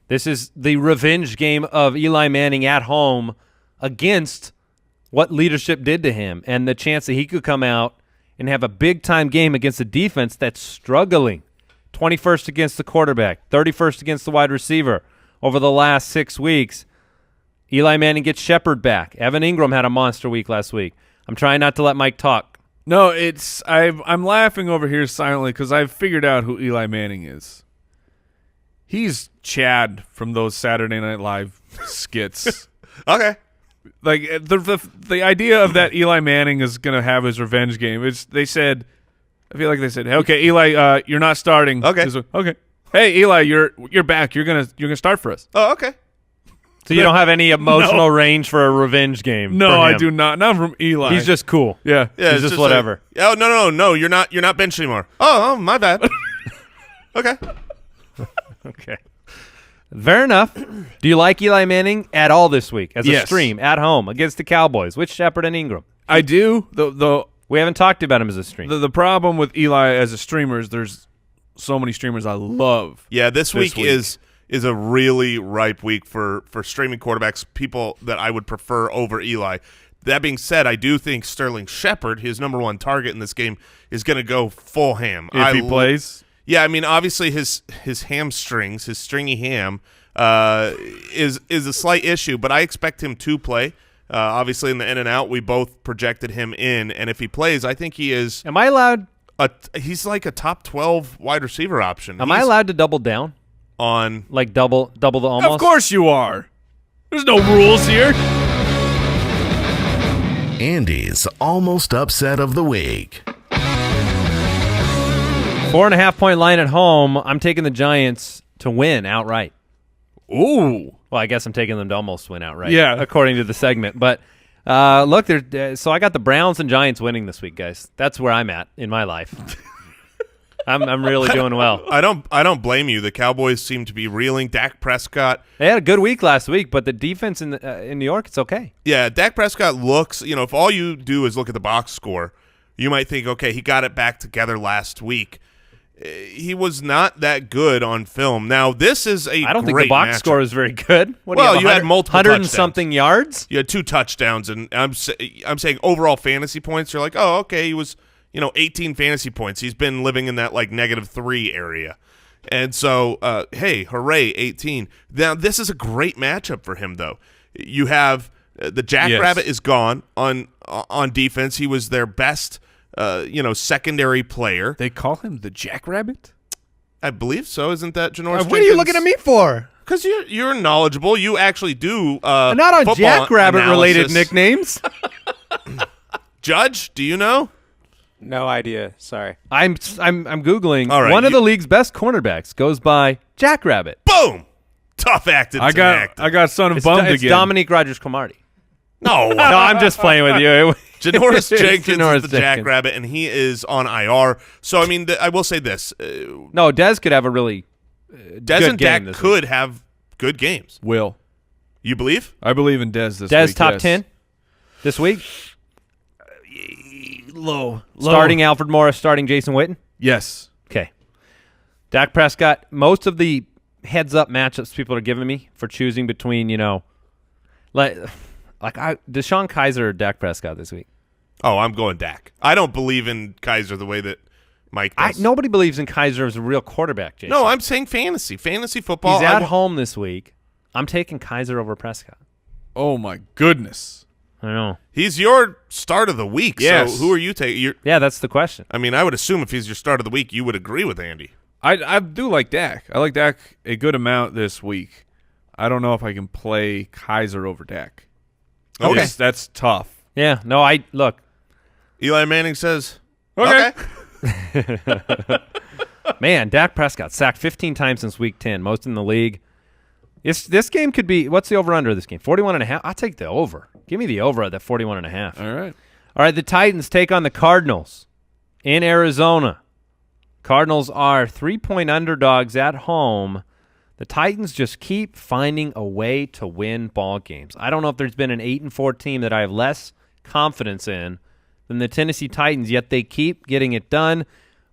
This is the revenge game of Eli Manning at home against what leadership did to him and the chance that he could come out and have a big-time game against a defense that's struggling. 21st against the quarterback, 31st against the wide receiver over the last 6 weeks. Eli Manning gets Shepard back. Evan Ingram had a monster week last week. I'm trying not to let Mike talk.
No, I'm laughing over here silently because I've figured out who Eli Manning is. He's Chad from those Saturday Night Live skits.
Okay.
Like the idea of that Eli Manning is going to have his revenge game. I feel like they said, okay, Eli, you're not starting.
Okay.
Okay. Hey, Eli, you're back. You're gonna start for us.
Oh, okay.
So you don't have any emotional range for a revenge game?
No,
for him.
I do not. Not from Eli.
He's just cool.
Yeah.
He's just whatever.
Like, oh no, you're not benched anymore. Oh, my bad. Okay.
Okay. Fair enough. Do you like Eli Manning at all this week as a stream at home against the Cowboys with Shepard and Ingram?
I do.
We haven't talked about him as a stream.
The problem with Eli as a streamer is there's so many streamers I love.
Yeah, this week is a really ripe week for streaming quarterbacks, people that I would prefer over Eli. That being said, I do think Sterling Shepard, his number one target in this game, is going to go full ham.
If he plays?
Yeah, I mean, obviously his hamstrings, his stringy ham, is a slight issue, but I expect him to play. Obviously, in the in and out, we both projected him in, and if he plays, I think he is.
Am I allowed?
He's like a top 12 wide receiver option.
Am I allowed to double down
on
like double the almost?
Of course you are. There's no rules here.
Andy's almost upset of the week.
4.5-point line at home. I'm taking the Giants to win outright.
Ooh.
Well, I guess I'm taking them to almost win outright.
Yeah,
according to the segment. But look, so I got the Browns and Giants winning this week, guys. That's where I'm at in my life. I'm really doing well.
I don't blame you. The Cowboys seem to be reeling. Dak Prescott.
They had a good week last week, but the defense in New York, it's okay.
Yeah, Dak Prescott looks. If all you do is look at the box score, you might think, okay, he got it back together last week. He was not that good on film. Now, this is I don't think the box
score is very good. What
you had multiple
100
touchdowns.
And something yards.
You had 2 touchdowns, and I'm saying overall fantasy points. You're like, oh, okay, he was 18 fantasy points. He's been living in that like -3 area, and so hey, hooray, 18. Now this is a great matchup for him, though. You have the Jackrabbit is gone on defense. He was their best. Secondary player.
They call him the Jackrabbit?
I believe so. Isn't that Janoris Jenkins?
What are you looking at me for?
Because you're knowledgeable. You actually do
not on Jackrabbit-related nicknames.
Judge, do you know?
No idea. Sorry.
I'm Googling.
All right,
one of the league's best cornerbacks goes by Jackrabbit.
Boom! Tough acted.
I got son of bummed
it's
again.
Dominique Rodgers-Cromartie.
No.
No, I'm just playing with you.
Janoris Jenkins is the Jackrabbit, and he is on IR. So, I mean, I will say this.
No, Dez could have a really
Dez
good
and Dak
game this
could
week.
have good games.
Will.
You believe?
I believe in Dez this
Dez
week.
top
yes.
10 this week?
Low.
Starting Alfred Morris, starting Jason Witten?
Yes.
Okay. Dak Prescott, most of the heads-up matchups people are giving me for choosing between, Deshaun Kaiser or Dak Prescott this week.
Oh, I'm going Dak. I don't believe in Kaiser the way that Mike does.
Nobody believes in Kaiser as a real quarterback, Jason.
No, I'm saying fantasy football.
He's at home this week. I'm taking Kaiser over Prescott.
Oh, my goodness.
I know.
He's your start of the week.
Yes.
So who are you taking?
Yeah, that's the question.
I mean, I would assume if he's your start of the week, you would agree with Andy.
I do like Dak. I like Dak a good amount this week. I don't know if I can play Kaiser over Dak.
Okay.
That's tough.
Yeah, no, look.
Eli Manning says,
Okay.
Man, Dak Prescott sacked 15 times since week 10, most in the league. This game could be – what's the over-under of this game? 41.5? I'll take the over. Give me the over at that 41.5.
All
right, the Titans take on the Cardinals in Arizona. Cardinals are 3-point underdogs at home. The Titans just keep finding a way to win ball games. I don't know if there's been an 8-4 team that I have less confidence in than the Tennessee Titans, yet they keep getting it done.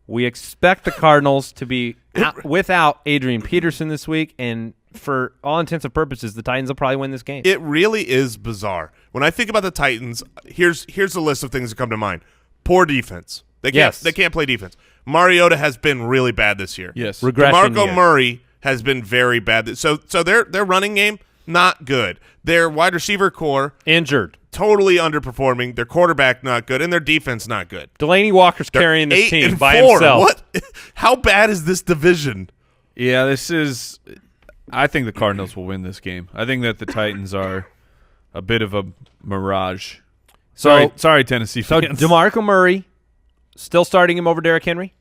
We expect the Cardinals to be without Adrian Peterson this week, and for all intents and purposes, the Titans will probably win this game.
It really is bizarre. When I think about the Titans, here's a list of things that come to mind. Poor defense. They can't play defense. Mariota has been really bad this year.
Yes.
Regression
DeMarco
year.
Murray has been very bad. So their running game, not good. Their wide receiver core,
Injured.
totally underperforming. Their quarterback, not good. And their defense, not good.
Delaney Walker's
They're
carrying this team
8-4.
by himself.
What? How bad is this division?
Yeah, this is – I think the Cardinals will win this game. I think that the Titans are a bit of a mirage. Sorry, Tennessee fans.
So DeMarco Murray, still starting him over Derrick Henry?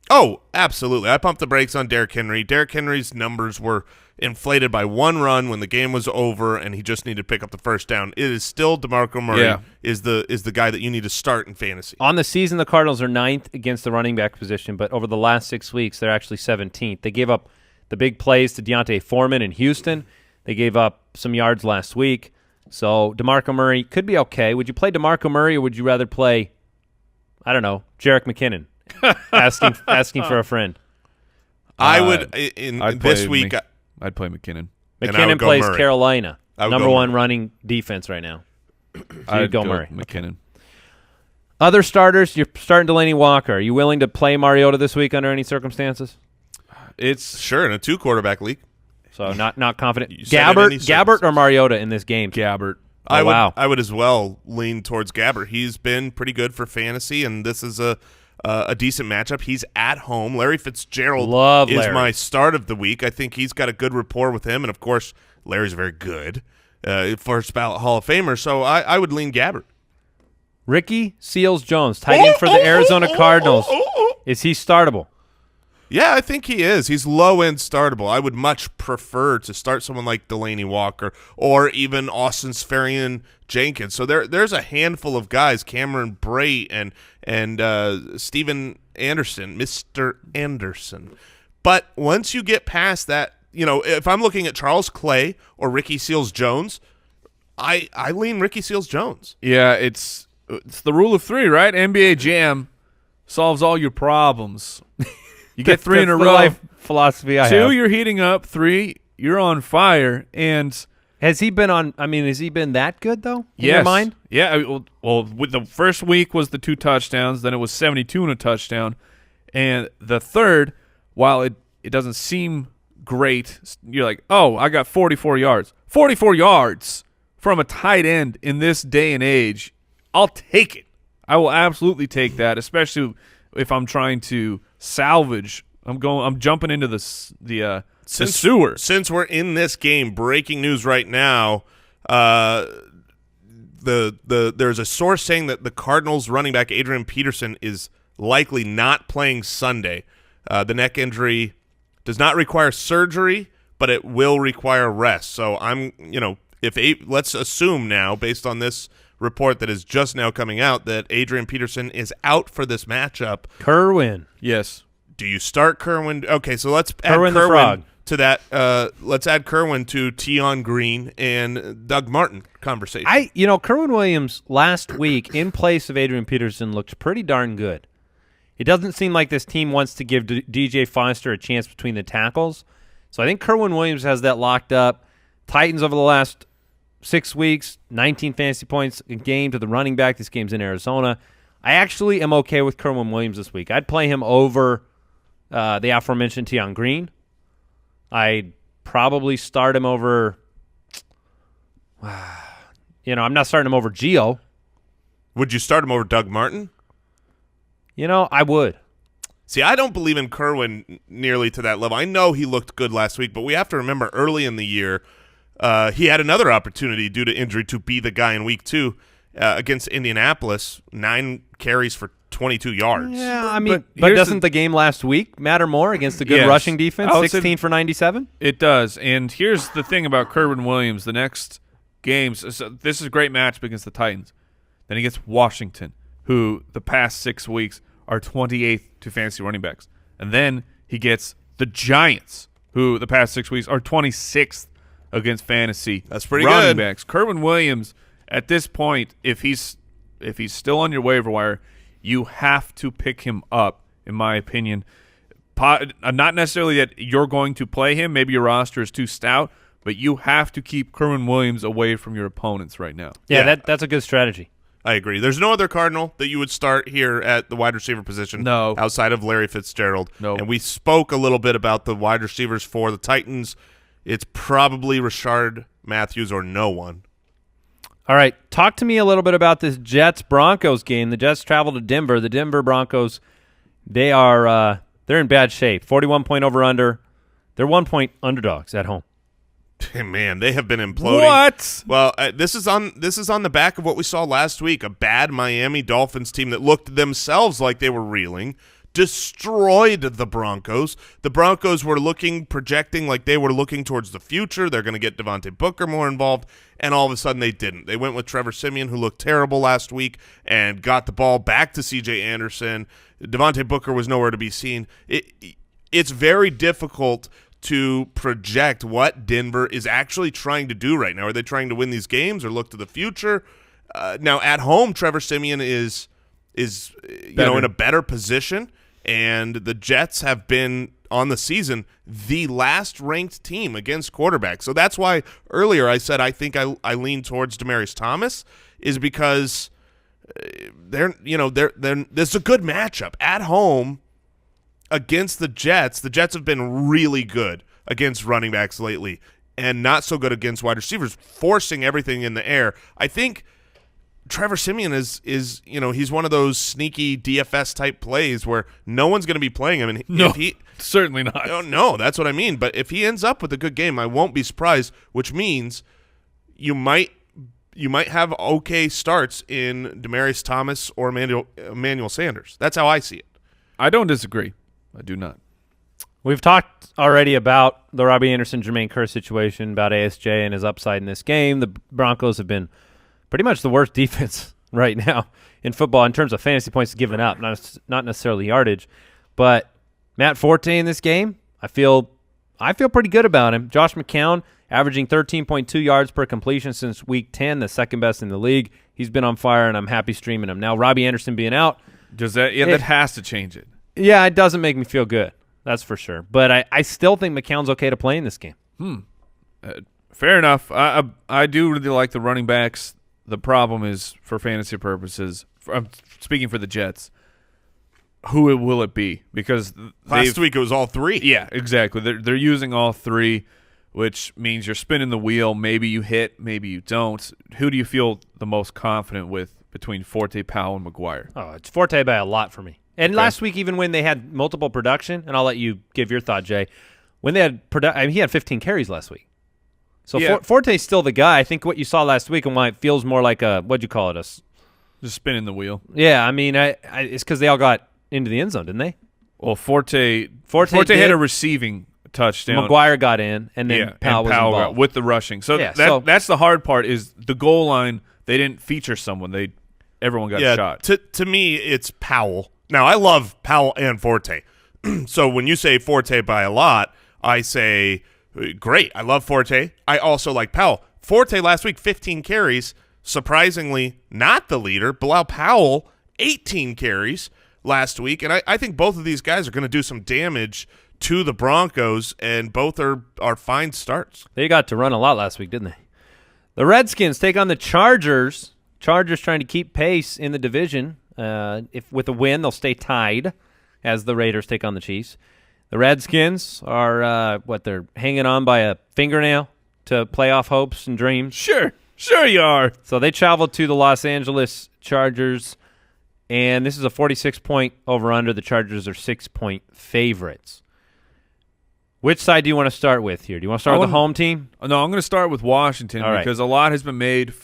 Oh, absolutely. I pumped the brakes on Derrick Henry. Derrick Henry's numbers were inflated by one run when the game was over, and he just needed to pick up the first down. It is still DeMarco Murray is the guy that you need to start in fantasy.
On the season, the Cardinals are 9th against the running back position, but over the last 6 weeks, they're actually 17th. They gave up the big plays to Deontay Foreman in Houston. They gave up some yards last week. So DeMarco Murray could be okay. Would you play DeMarco Murray, or would you rather play, I don't know, Jerick McKinnon? asking for a friend.
I would this week.
I'd play McKinnon.
McKinnon plays
Murray.
Carolina, number
go
one
Murray.
running defense right now. So
I'd
go Murray.
McKinnon.
Other starters, you're starting Delaney Walker. Are you willing to play Mariota this week under any circumstances?
It's
Sure, in a 2-quarterback league.
So not confident.
You said in any
Gabbert or Mariota in this game?
Gabbert.
Oh, wow.
I would as well lean towards Gabbert. He's been pretty good for fantasy, and this is a decent matchup. He's at home. Larry Fitzgerald is
Larry.
my start of the week. I think he's got a good rapport with him, and of course, Larry's very good, first ballot Hall of Famer. So I would lean Gabbert.
Ricky Seals-Jones, tight end for the Arizona Cardinals. Is he startable?
Yeah, I think he is. He's low-end startable. I would much prefer to start someone like Delaney Walker or even Austin Sferian-Jenkins. So there's a handful of guys, Cameron Bray and Steven Anderson, Mr. Anderson. But once you get past that, if I'm looking at Charles Clay or Ricky Seals-Jones, I lean Ricky Seals-Jones.
Yeah, it's the rule of 3, right? NBA Jam solves all your problems. You get 3 in a
That's the
row.
life philosophy I
2,
have.
you're heating up. 3, you're on fire. And
Has he been that good, though, in
yes,
your mind?
Yeah, well, with the first week was the 2 touchdowns, then it was 72 and a touchdown. And the third, while it doesn't seem great, you're like, oh, I got 44 yards. 44 yards from a tight end in this day and age, I'll take it. I will absolutely take that, especially if I'm trying to salvage. I'm jumping into the sewer.
Since we're in this game, breaking news right now. There's a source saying that the Cardinals running back Adrian Peterson is likely not playing Sunday. The neck injury does not require surgery, but it will require rest. So let's assume now, based on this report that is just now coming out, that Adrian Peterson is out for this matchup.
Kerwin.
Yes.
Do you start Kerwin? Okay, so let's add
Kerwin the Frog
to that. Let's add Kerwin to Tion Green and Doug Martin conversation.
Kerwin Williams last week in place of Adrian Peterson looked pretty darn good. It doesn't seem like this team wants to give DJ Foster a chance between the tackles. So I think Kerwin Williams has that locked up. Titans over the last 6 weeks, 19 fantasy points a game to the running back. This game's in Arizona. I actually am okay with Kerwin Williams this week. I'd play him over the aforementioned Tion Green. I'd probably start him over I'm not starting him over Gio.
Would you start him over Doug Martin?
I would.
See, I don't believe in Kerwin nearly to that level. I know he looked good last week, but we have to remember early in the year he had another opportunity due to injury to be the guy in week 2 against Indianapolis, 9 carries for 22 yards.
Yeah, I mean,
But
but
here's
doesn't the game last week matter more against a good
Yes.
rushing defense?
I would say
16 for 97?
It does. And here's the thing about Kerwin Williams. The next games, so this is a great matchup against the Titans. Then he gets Washington, who the past 6 weeks are 28th to fantasy running backs. And then he gets the Giants, who the past 6 weeks are 26th against fantasy
That's pretty
running
good.
backs. Kerwin Williams, at this point, if he's still on your waiver wire, you have to pick him up, in my opinion. Not necessarily that you're going to play him. Maybe your roster is too stout, but you have to keep Kerwin Williams away from your opponents right now.
Yeah, that's a good strategy.
I agree. There's no other Cardinal that you would start here at the wide receiver position outside of Larry Fitzgerald.
No.
And we spoke a little bit about the wide receivers for the Titans. It's probably Rashard Matthews or no one.
All right, talk to me a little bit about this Jets-Broncos game. The Jets travel to Denver. The Denver Broncos, they're in bad shape. 41-point over-under. They're 1-point underdogs at home.
Man, they have been imploding.
What?
Well, this is on the back of what we saw last week. A bad Miami Dolphins team that looked themselves like they were reeling, destroyed the Broncos. The Broncos were projecting like they were looking towards the future. They're going to get Devontae Booker more involved, and all of a sudden they didn't. They went with Trevor Siemian, who looked terrible last week, and got the ball back to C.J. Anderson. Devontae Booker was nowhere to be seen. It's very difficult to project what Denver is actually trying to do right now. Are they trying to win these games or look to the future? Now, at home, Trevor Siemian is in a better position, and the Jets have been on the season the last ranked team against quarterbacks. So that's why earlier I said I think I lean towards Demaryius Thomas, is because this is a good matchup at home against the Jets. The Jets have been really good against running backs lately and not so good against wide receivers, forcing everything in the air. I think Trevor Siemian is he's one of those sneaky DFS type plays where no one's going to be playing him. And
Certainly not.
No, that's what I mean. But if he ends up with a good game, I won't be surprised, which means you might have okay starts in Demaryius Thomas or Emmanuel Sanders. That's how I see it.
I don't disagree. I do not.
We've talked already about the Robbie Anderson-Jermaine Kearse situation, about ASJ and his upside in this game. The Broncos have been pretty much the worst defense right now in football in terms of fantasy points given up, not necessarily yardage. But Matt Forte in this game, I feel pretty good about him. Josh McCown averaging 13.2 yards per completion since Week 10, the second best in the league. He's been on fire, and I'm happy streaming him. Now, Robbie Anderson being out.
That has to change it.
Yeah, it doesn't make me feel good. That's for sure. But I still think McCown's okay to play in this game.
Fair enough. I do really like the running backs. The problem is, for fantasy purposes, I'm speaking for the Jets, who will it be? Because
Last week it was all three.
Yeah, exactly. They're using all three, which means you're spinning the wheel. Maybe you hit, maybe you don't. Who do you feel the most confident with between Forte, Powell, and McGuire?
Oh, it's Forte by a lot for me. And last week, even when they had multiple production, and I'll let you give your thought, Jay, when they had he had 15 carries last week. So
Yeah.
Forte's still the guy. I think what you saw last week and why it feels more like what'd you call it?
Just spinning the wheel.
Yeah, I mean, it's because they all got into the end zone, didn't they?
Well, Forte
did.
had a receiving touchdown.
McGuire got in, and then Powell was
got
involved.
with the rushing. So, that's the hard part is the goal line. They didn't feature someone. Everyone got shot.
To me, it's Powell. Now, I love Powell and Forte. So when you say Forte by a lot, I say, great, I love Forte. I also like Powell. Forte last week, 15 carries. Surprisingly, not the leader. Bilal Powell, 18 carries last week. And I think both of these guys are going to do some damage to the Broncos, and both are fine starts.
They got to run a lot last week, didn't they? The Redskins take on the Chargers. Chargers trying to keep pace in the division. If with a win, they'll stay tied as the Raiders take on the Chiefs. The Redskins are they're hanging on by a fingernail to playoff hopes and dreams.
Sure you are.
So they travel to the Los Angeles Chargers, and this is a 46-point over-under. The Chargers are 6-point favorites. Which side do you want to start with here? Do you want to start with the home team?
No, I'm going to start with Washington because a lot has been made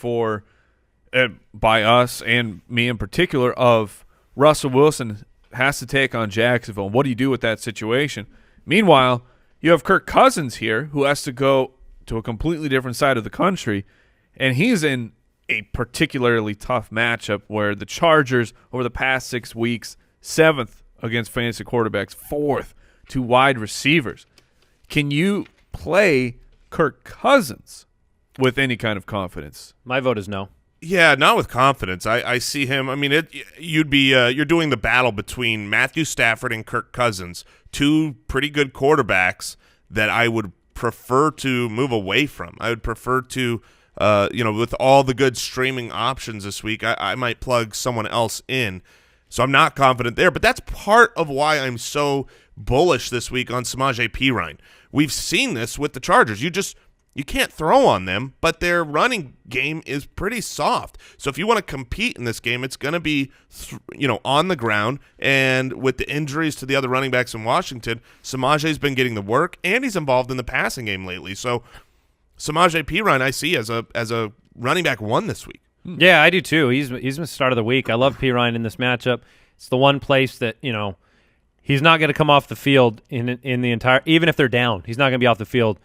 by us and me in particular of Russell Wilson has to take on Jacksonville. What do you do with that situation? Meanwhile, you have Kirk Cousins here who has to go to a completely different side of the country, and he's in a particularly tough matchup where the Chargers over the past 6 weeks, 7th against fantasy quarterbacks, 4th to wide receivers. Can you play Kirk Cousins with any kind of confidence?
My vote is no.
Yeah, not with confidence. I see him. I mean, you're doing the battle between Matthew Stafford and Kirk Cousins, two pretty good quarterbacks that I would prefer to move away from. I would prefer to, with all the good streaming options this week, I might plug someone else in. So I'm not confident there, but that's part of why I'm so bullish this week on Samaje Perine. We've seen this with the Chargers. You can't throw on them, but their running game is pretty soft. So if you want to compete in this game, it's going to be, on the ground. And with the injuries to the other running backs in Washington, Samaje's been getting the work, and he's involved in the passing game lately. So Samaje Perine I see as a running back 1 this week.
Yeah, I do too. He's the start of the week. I love Perine in this matchup. It's the one place that he's not going to come off the field in the entire. Even if they're down, he's not going to be off the field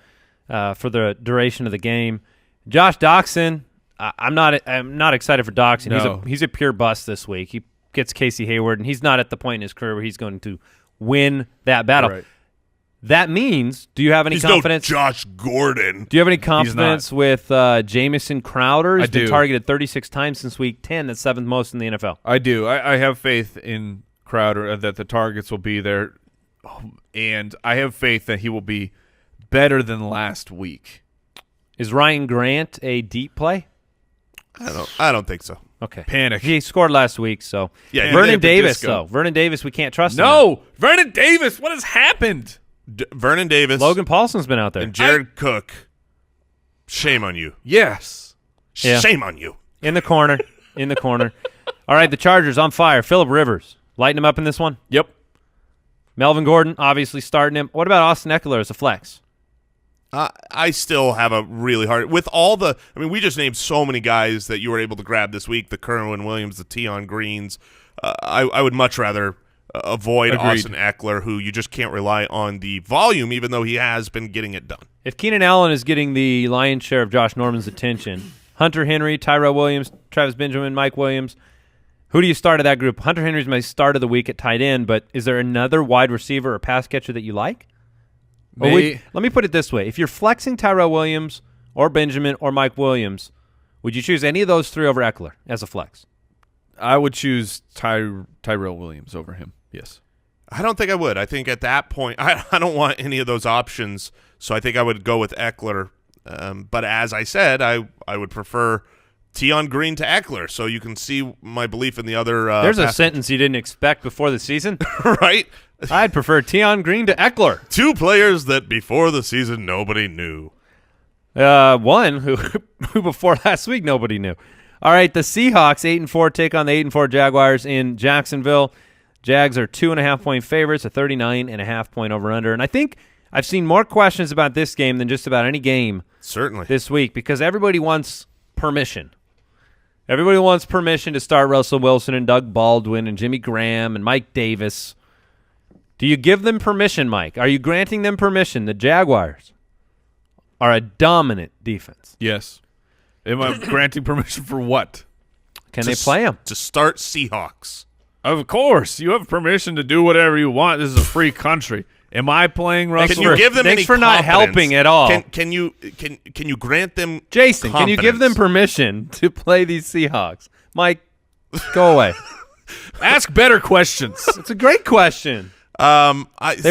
for the duration of the game. Josh Doxson, I'm not excited for Doxson.
No.
He's a pure bust this week. He gets Casey Hayward, and he's not at the point in his career where he's going to win that battle.
Right.
That means, do you have any confidence?
No Josh Gordon.
Do you have any confidence with Jamison Crowder? He's been
do.
targeted 36 times since week 10. That's 7th most in the NFL.
I do. I have faith in Crowder that the targets will be there, and I have faith that he will be better than last week.
Is Ryan Grant a deep play?
I don't think so.
Okay.
Panic.
He scored last week, so.
Yeah,
Vernon
David
Davis,
Disco.
though. Vernon Davis, we can't trust him.
No, Vernon Davis. What has happened?
Vernon Davis,
Logan Paulson's been out there.
and Jared Cook. Shame on you.
Yes.
Yeah.
Shame on you.
In the corner. In the corner. All right, the Chargers on fire. Phillip Rivers. Lighten him up in this one.
Yep.
Melvin Gordon, obviously starting him. What about Austin Eckler as a flex?
I still have a really hard – with all the – I mean, we just named so many guys that you were able to grab this week, the Kerwin Williams, the Tion Greens. I would much rather avoid
Agreed.
Austin Eckler, who you just can't rely on the volume, even though he has been getting it done.
If Keenan Allen is getting the lion's share of Josh Norman's attention, Hunter Henry, Tyrell Williams, Travis Benjamin, Mike Williams, who do you start of that group? Hunter Henry's my start of the week at tight end, but is there another wide receiver or pass catcher that you like? Let me put it this way. If you're flexing Tyrell Williams or Benjamin or Mike Williams, would you choose any of those three over Eckler as a flex?
I would choose Tyrell Williams over him. Yes.
I don't think I would. I think at that point, I don't want any of those options, so I think I would go with Eckler. But as I said, I would prefer Tion Green to Eckler, so you can see my belief in the other.
There's a sentence you didn't expect before the season.
Right?
I'd prefer Tion Green to Eckler.
2 players that before the season nobody knew.
One who before last week nobody knew. All right, the Seahawks 8-4 take on the 8-4 Jaguars in Jacksonville. Jags are 2.5-point favorites, a 39.5-point over/under, and I think I've seen more questions about this game than just about any game
Certainly
this week because everybody wants permission. Everybody wants permission to start Russell Wilson and Doug Baldwin and Jimmy Graham and Mike Davis. Do you give them permission, Mike? Are you granting them permission? The Jaguars are a dominant defense.
Yes. Am I granting permission for what?
Can they play them?
to start Seahawks?
Of course. You have permission to do whatever you want. This is a free country. Am I playing Russell?
Can you give them
Thanks
any
for not
confidence?
helping at all.
Can you grant them
Jason, can you give them
confidence?
permission to play these Seahawks? Mike, go away.
Ask better questions.
It's a great question. They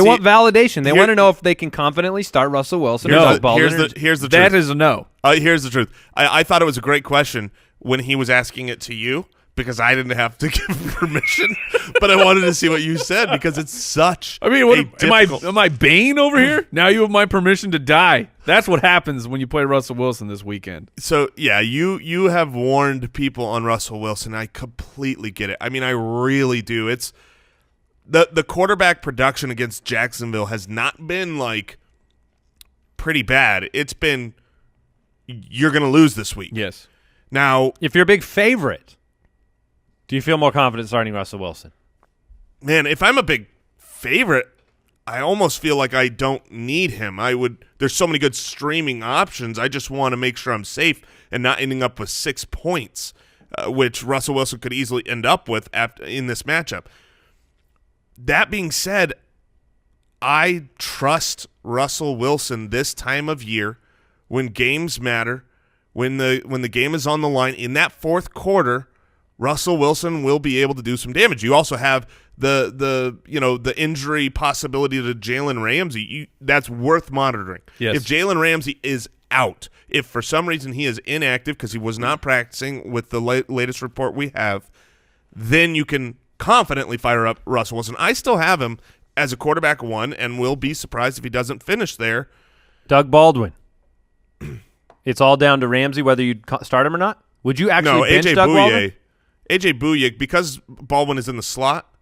want validation. They want to know if they can confidently start Russell Wilson or Doug Baldwin.
Here's the truth.
That is a no.
Here's the truth. I thought it was a great question when he was asking it to you because I didn't have to give him permission, but I wanted to see what you said because it's such.
I mean, am I Bane over here? Now you have my permission to die. That's what happens when you play Russell Wilson this weekend.
So yeah, you have warned people on Russell Wilson. I completely get it. I mean, I really do. It's the quarterback production against Jacksonville has not been like pretty bad. It's been you're going to lose this week.
Yes.
Now,
If you're a big favorite, Do you feel more confident starting Russell Wilson?
Man, if I'm a big favorite, I almost feel like I don't need him. There's so many good streaming options. I just want to make sure I'm safe and not ending up with 6 points, which Russell Wilson could easily end up with in this matchup. That being said, I trust Russell Wilson this time of year when games matter, when the game is on the line. In that fourth quarter, Russell Wilson will be able to do some damage. You also have the injury possibility to Jalen Ramsey. That's worth monitoring.
Yes.
If Jalen Ramsey is out, if for some reason he is inactive because he was not practicing with the latest report we have, then you can confidently fire up Russell Wilson. I still have him as a quarterback 1 and will be surprised if he doesn't finish there.
Doug Baldwin. It's all down to Ramsey whether you'd start him or not? Would you actually bench Doug Baldwin?
AJ Bouye, because Baldwin is in the slot.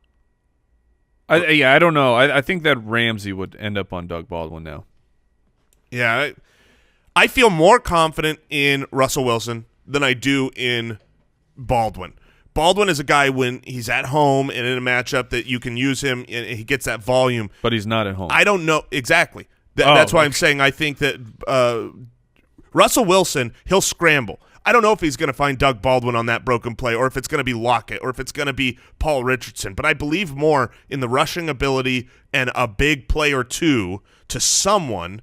I don't know. I think that Ramsey would end up on Doug Baldwin now.
Yeah, I feel more confident in Russell Wilson than I do in Baldwin. Baldwin is a guy when he's at home and in a matchup that you can use him and he gets that volume.
But he's not at home.
I don't know. Exactly. That's why I'm saying I think that Russell Wilson, he'll scramble. I don't know if he's going to find Doug Baldwin on that broken play or if it's going to be Lockett or if it's going to be Paul Richardson. But I believe more in the rushing ability and a big play or two to someone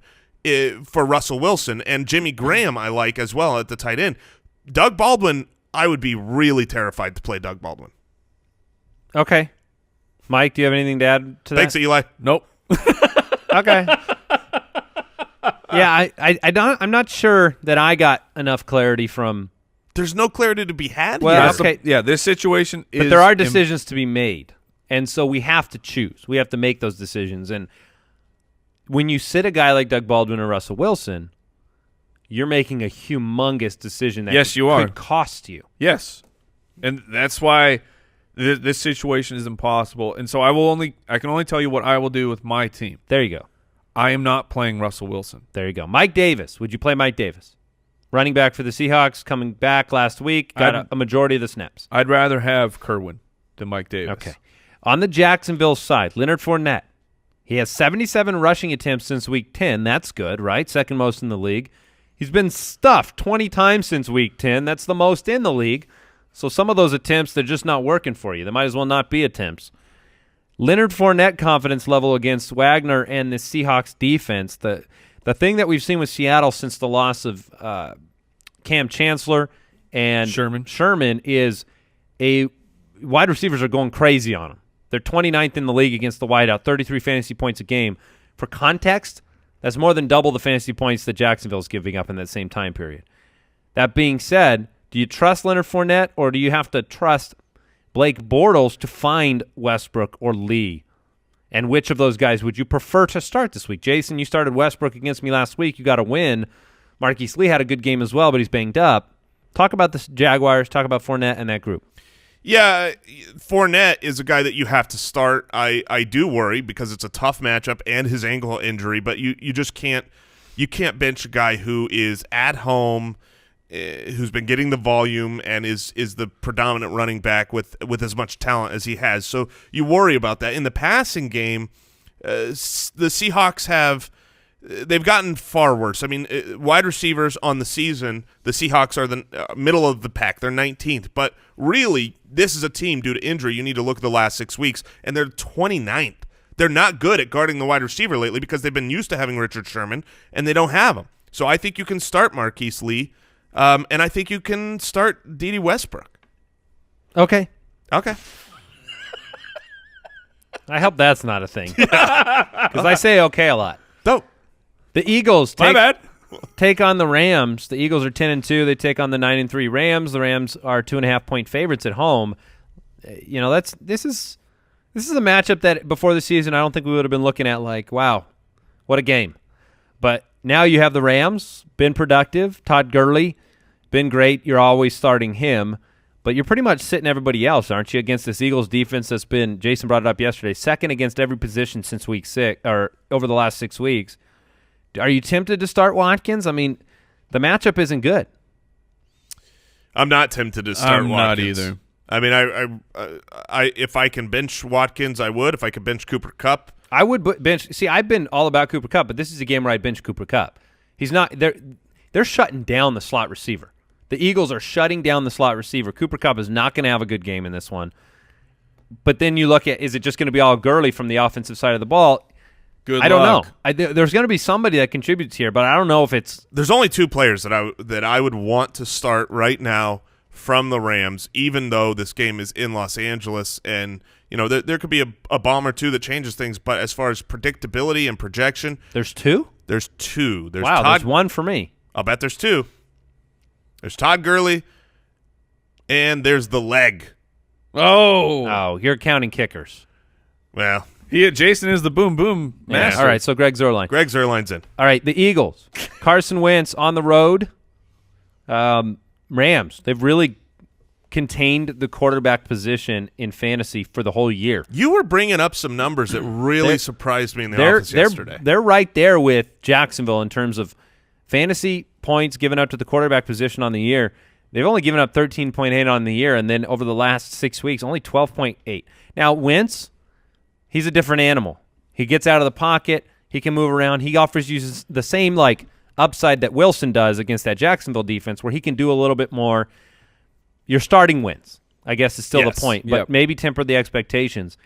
for Russell Wilson. And Jimmy Graham I like as well at the tight end. Doug Baldwin, I would be really terrified to play Doug Baldwin.
Okay. Mike, do you have anything to add to that?
Thanks, Eli.
Nope.
Okay. Yeah, I'm not sure that I got enough clarity from.
There's no clarity to be had.
Well,
here.
okay.
This situation is.
But there are decisions to be made, and so we have to choose. We have to make those decisions. And when you sit a guy like Doug Baldwin or Russell Wilson, you're making a humongous decision that could cost you.
Yes, and that's why this situation is impossible. And so I can only tell you what I will do with my team.
There you go.
I am not playing Russell Wilson.
There you go. Mike Davis. Would you play Mike Davis? Running back for the Seahawks, coming back last week, got a majority of the snaps.
I'd rather have Kerwin than Mike Davis.
Okay. On the Jacksonville side, Leonard Fournette. He has 77 rushing attempts since Week 10. That's good, right? Second most in the league. He's been stuffed 20 times since Week 10. That's the most in the league. So some of those attempts, they're just not working for you. They might as well not be attempts. Leonard Fournette confidence level against Wagner and the Seahawks defense. The thing that we've seen with Seattle since the loss of Cam Chancellor and Sherman is wide receivers are going crazy on them. They're 29th in the league against the wideout, 33 fantasy points a game. For context, that's more than double the fantasy points that Jacksonville's giving up in that same time period. That being said, do you trust Leonard Fournette or do you have to trust Blake Bortles to find Westbrook or Lee? And which of those guys would you prefer to start this week? Jason, you started Westbrook against me last week. You got a win. Marquise Lee had a good game as well, but he's banged up. Talk about the Jaguars. Talk about Fournette and that group.
Yeah, Fournette is a guy that you have to start. I do worry because it's a tough matchup and his ankle injury, but you just can't bench a guy who is at home, who's been getting the volume and is the predominant running back with as much talent as he has. So you worry about that. In the passing game, the Seahawks they've gotten far worse. I mean, wide receivers on the season, the Seahawks are the middle of the pack. They're 19th. But really, this is a team due to injury. You need to look at the last 6 weeks, and they're 29th. They're not good at guarding the wide receiver lately because they've been used to having Richard Sherman, and they don't have him. So I think you can start Marquise Lee. And I think you can start Dede Westbrook.
Okay.
Okay.
I hope that's not a thing. Because I say okay a lot.
Dope.
The Eagles
My bad.
take on the Rams. The Eagles are 10-2. They take on the 9-3 Rams. The Rams are 2.5-point favorites at home. You know, this is a matchup that before the season I don't think we would have been looking at like, wow, what a game. But now you have the Rams, been productive. Todd Gurley, been great. You're always starting him. But you're pretty much sitting everybody else, aren't you, against this Eagles defense that's been, Jason brought it up yesterday, second against every position since week 6, or over the last 6 weeks. Are you tempted to start Watkins? I mean, the matchup isn't good.
I'm not tempted to start Watkins.
I'm not either.
I mean, I if I can bench Watkins, I would. If I could bench Cooper Kupp,
I would bench. See, I've been all about Cooper Kupp, but this is a game where I bench Cooper Kupp. He's not. They're shutting down the slot receiver. The Eagles are shutting down the slot receiver. Cooper Kupp is not going to have a good game in this one. But then you look at, is it just going to be all Gurley from the offensive side of the ball? I don't know. There's going to be somebody that contributes here, but I don't know if it's.
There's only two players that I would want to start right now from the Rams, even though this game is in Los Angeles, and there could be a bomb or two that changes things. But as far as predictability and projection,
there's two.
There's two.
There's one for me.
I'll bet there's two. There's Todd Gurley, and there's the leg.
Oh, you're counting kickers.
Well,
Jason is the boom boom master.
All right, so Greg Zuerlein.
Greg Zuerlein's in.
All right, the Eagles. Carson Wentz on the road. Rams. They've really contained the quarterback position in fantasy for the whole year.
You were bringing up some numbers that really surprised me in the office yesterday.
They're right there with Jacksonville in terms of fantasy points given up to the quarterback position on the year. They've only given up 13.8 on the year, and then over the last 6 weeks, only 12.8. Now, Wentz, he's a different animal. He gets out of the pocket. He can move around. He offers you the same upside that Wilson does against that Jacksonville defense, where he can do a little bit more. Your starting Wentz, I guess, is still the point, but maybe temper the expectations.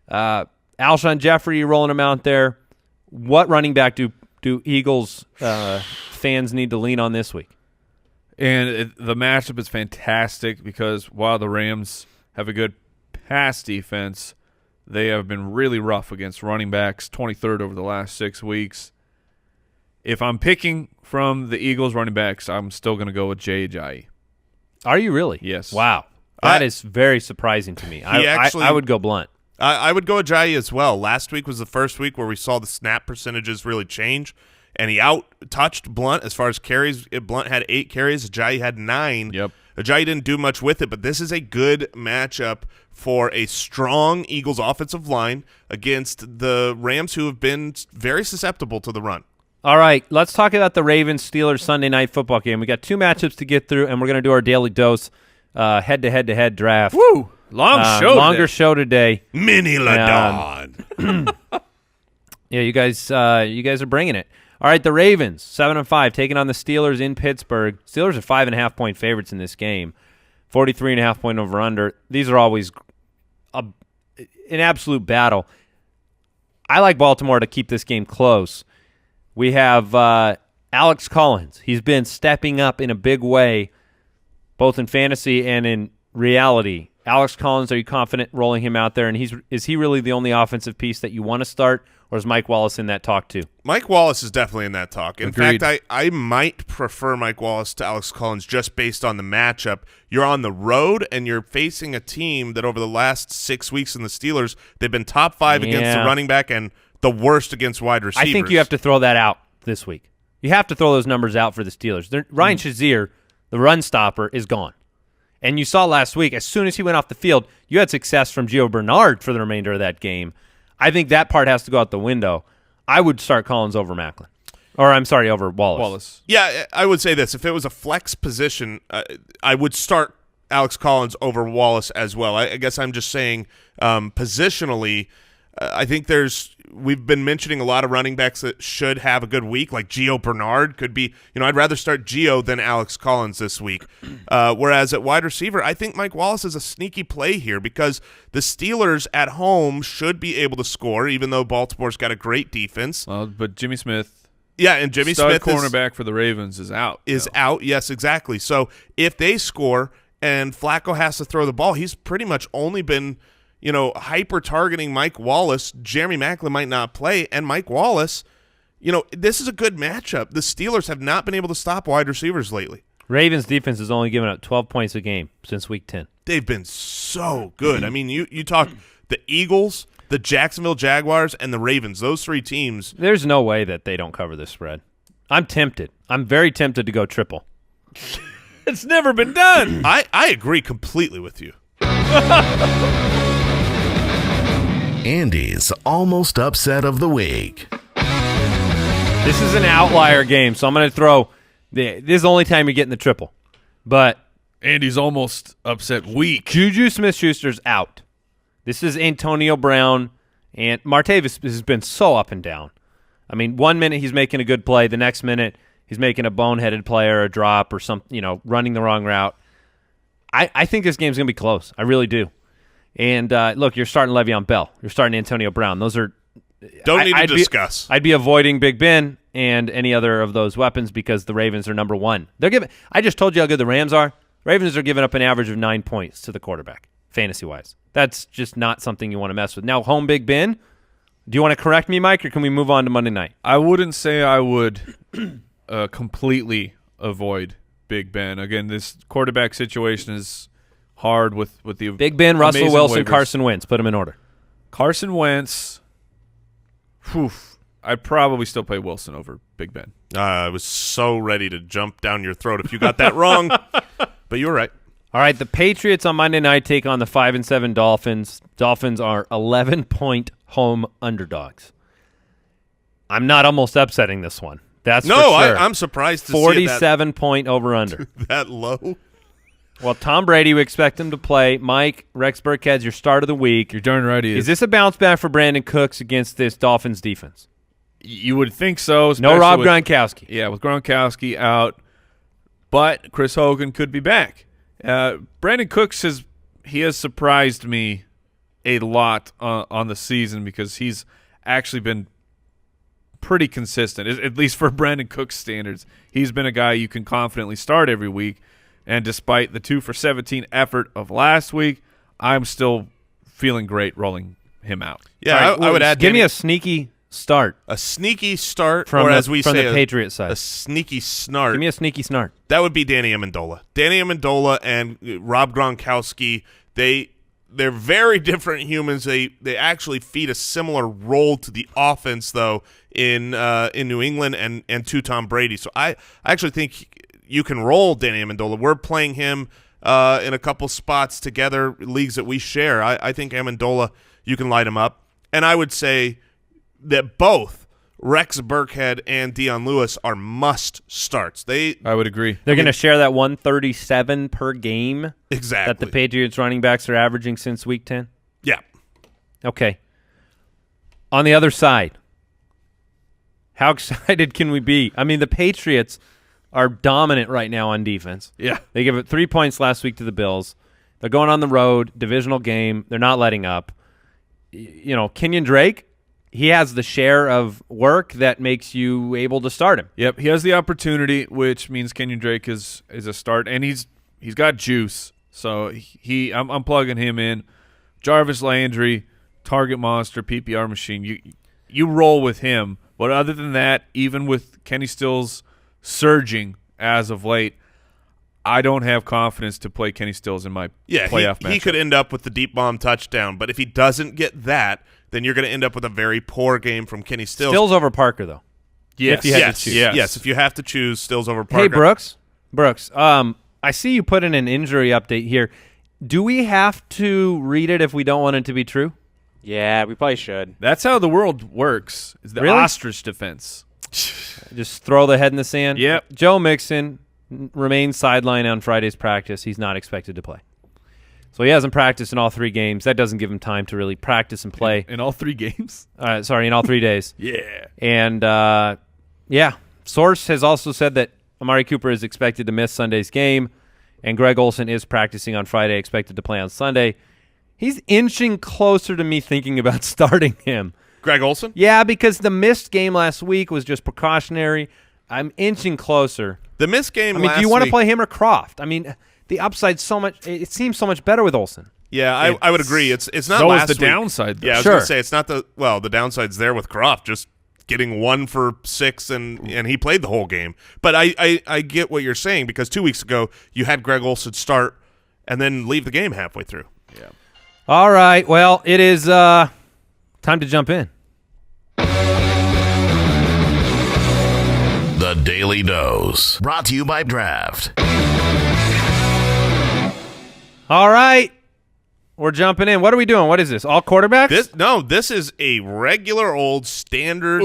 Alshon Jeffrey, you're rolling him out there. What running back do Eagles fans need to lean on this week?
And the matchup is fantastic because while the Rams have a good pass defense, they have been really rough against running backs, 23rd over the last 6 weeks. If I'm picking from the Eagles running backs, I'm still going to go with Jay Ajayi.
Are you really?
Yes.
Wow. That is very surprising to me. I would go Blunt.
I would go Ajayi as well. Last week was the first week where we saw the snap percentages really change, and he out-touched Blunt as far as carries. Blunt had 8 carries. Ajayi had 9.
Yep.
Ajayi didn't do much with it, but this is a good matchup for a strong Eagles offensive line against the Rams, who have been very susceptible to the run.
All right, let's talk about the Ravens-Steelers Sunday Night Football game. We got 2 matchups to get through, and we're going to do our daily dose head-to-head draft.
Woo! Longer
show today.
Mini Ladon.
Yeah, you guys are bringing it. All right, the Ravens 7-5 taking on the Steelers in Pittsburgh. Steelers are 5.5-point favorites in this game. 43.5-point over/under. These are always an absolute battle. I like Baltimore to keep this game close. We have Alex Collins. He's been stepping up in a big way, both in fantasy and in reality. Alex Collins, are you confident rolling him out there? And is he really the only offensive piece that you want to start, or is Mike Wallace in that talk too?
Mike Wallace is definitely in that talk. In
Agreed.
fact, I might prefer Mike Wallace to Alex Collins just based on the matchup. You're on the road, and you're facing a team that over the last 6 weeks in the Steelers, they've been top 5 against the running back and the worst against wide receivers.
I think you have to throw that out this week. You have to throw those numbers out for the Steelers. Ryan Shazier, the run stopper, is gone. And you saw last week, as soon as he went off the field, you had success from Gio Bernard for the remainder of that game. I think that part has to go out the window. I would start Collins over Macklin. Or, I'm sorry, over Wallace.
Yeah, I would say this. If it was a flex position, I would start Alex Collins over Wallace as well. I guess I'm just saying positionally, I think we've been mentioning a lot of running backs that should have a good week, like Gio Bernard could be, I'd rather start Gio than Alex Collins this week. Whereas at wide receiver, I think Mike Wallace is a sneaky play here because the Steelers at home should be able to score, even though Baltimore's got a great defense.
But Jimmy Smith.
Yeah, and Jimmy Smith
cornerback for the Ravens is out.
Out, yes, exactly. So if they score and Flacco has to throw the ball, he's pretty much only been hyper-targeting Mike Wallace. Jeremy Macklin might not play, and Mike Wallace, this is a good matchup. The Steelers have not been able to stop wide receivers lately.
Ravens defense has only given up 12 points a game since Week 10.
They've been so good. I mean, you talk the Eagles, the Jacksonville Jaguars, and the Ravens. Those 3 teams.
There's no way that they don't cover this spread. I'm tempted. I'm very tempted to go triple.
It's never been done.
I agree completely with you.
Andy's almost upset of the week.
This is an outlier game, so I'm going to throw – this is the only time you're getting the triple. But
Andy's almost upset weak.
Juju Smith-Schuster's out. This is Antonio Brown, and Martavis has been so up and down. I mean, 1 minute he's making a good play, the next minute he's making a boneheaded play or a drop or running the wrong route. I think this game's going to be close. I really do. And look, you're starting Le'Veon Bell. You're starting Antonio Brown. Those are
don't need to discuss.
I'd be avoiding Big Ben and any other of those weapons because the Ravens are number one. I just told you how good the Rams are. Ravens are giving up an average of 9 points to the quarterback, fantasy-wise. That's just not something you want to mess with. Now, home Big Ben, do you want to correct me, Mike, or can we move on to Monday night?
I wouldn't say I would completely avoid Big Ben. Again, this quarterback situation is hard with the
Big Ben, Russell Wilson,
waivers.
Carson Wentz. Put them in order.
Carson Wentz, I'd probably still play Wilson over Big Ben.
I was so ready to jump down your throat if you got that wrong, but you were right.
All right, the Patriots on Monday night take on the 5-7 Dolphins. Dolphins are 11-point home underdogs. I'm not almost upsetting this one. That's for sure.
I'm surprised to see
47-point over-under.
that low.
Well, Tom Brady, we expect him to play. Mike, Rex Burkhead's your start of the week.
You're darn right he is.
Is this a bounce back for Brandon Cooks against this Dolphins defense?
You would think so.
No Rob Gronkowski.
Yeah, with Gronkowski out, but Chris Hogan could be back. Brandon Cooks has surprised me a lot on the season because he's actually been pretty consistent, at least for Brandon Cooks standards. He's been a guy you can confidently start every week, and despite the 2 for 17 effort of last week, I'm still feeling great rolling him out.
Yeah, I would add.
Give me a sneaky start.
A sneaky start,
from
or
the,
as we
from
say,
the Patriots side.
a sneaky snart.
Give me a sneaky snart.
That would be Danny Amendola. Danny Amendola and Rob Gronkowski, they're very different humans. They actually feed a similar role to the offense, though, in New England and to Tom Brady. So I actually think you can roll Danny Amendola. We're playing him in a couple spots together, leagues that we share. I think Amendola, you can light him up. And I would say that both Rex Burkhead and Dion Lewis are must starts. I
would agree.
They're going to share that 137 per game
exactly
that the Patriots running backs are averaging since Week 10?
Yeah.
Okay. On the other side, how excited can we be? I mean, the Patriots are dominant right now on defense.
Yeah.
They gave up 3 points last week to the Bills. They're going on the road, divisional game. They're not letting up. Kenyon Drake, he has the share of work that makes you able to start him.
Yep, he has the opportunity, which means Kenyon Drake is a start, and he's got juice. So I'm plugging him in. Jarvis Landry, target monster, PPR machine. You roll with him, but other than that, even with Kenny Stills surging as of late, I don't have confidence to play Kenny Stills in my playoff match.
He could end up with the deep bomb touchdown, but if he doesn't get that, then you're going to end up with a very poor game from Kenny Stills.
Stills over Parker, though.
Yes.
If you had to choose.
Yes, if you have to choose, Stills over Parker.
Hey, Brooks. I see you put in an injury update here. Do we have to read it if we don't want it to be true?
Yeah, we probably should.
That's how the world works. Is the
Really?
ostrich defense.
Just throw the head in the sand?
Yep.
Joe Mixon remains sidelined on Friday's practice. He's not expected to play. So he hasn't practiced in all 3 games. That doesn't give him time to really practice and play.
In all 3 games?
In all 3 days.
Yeah.
And, Source has also said that Amari Cooper is expected to miss Sunday's game, and Greg Olsen is practicing on Friday, expected to play on Sunday. He's inching closer to me thinking about starting him.
Greg Olsen?
Yeah, because the missed game last week was just precautionary. I'm inching closer.
The missed game
I mean,
last
do you want to
week-
play him or Croft? I mean, the upside's so much. It seems so much better with Olsen.
Yeah, I would agree. It's not
so
last
is the
week.
downside, though.
Yeah, I was
Sure.
going to say it's not the downside's there with Croft, just getting 1 for 6 and he played the whole game. But I get what you're saying because 2 weeks ago you had Greg Olsen start and then leave the game halfway through.
Yeah.
All right. Well, it is time to jump in.
The Daily Dose, brought to you by Draft.
All right. We're jumping in. What are we doing? What is this? All quarterbacks?
This is a regular old standard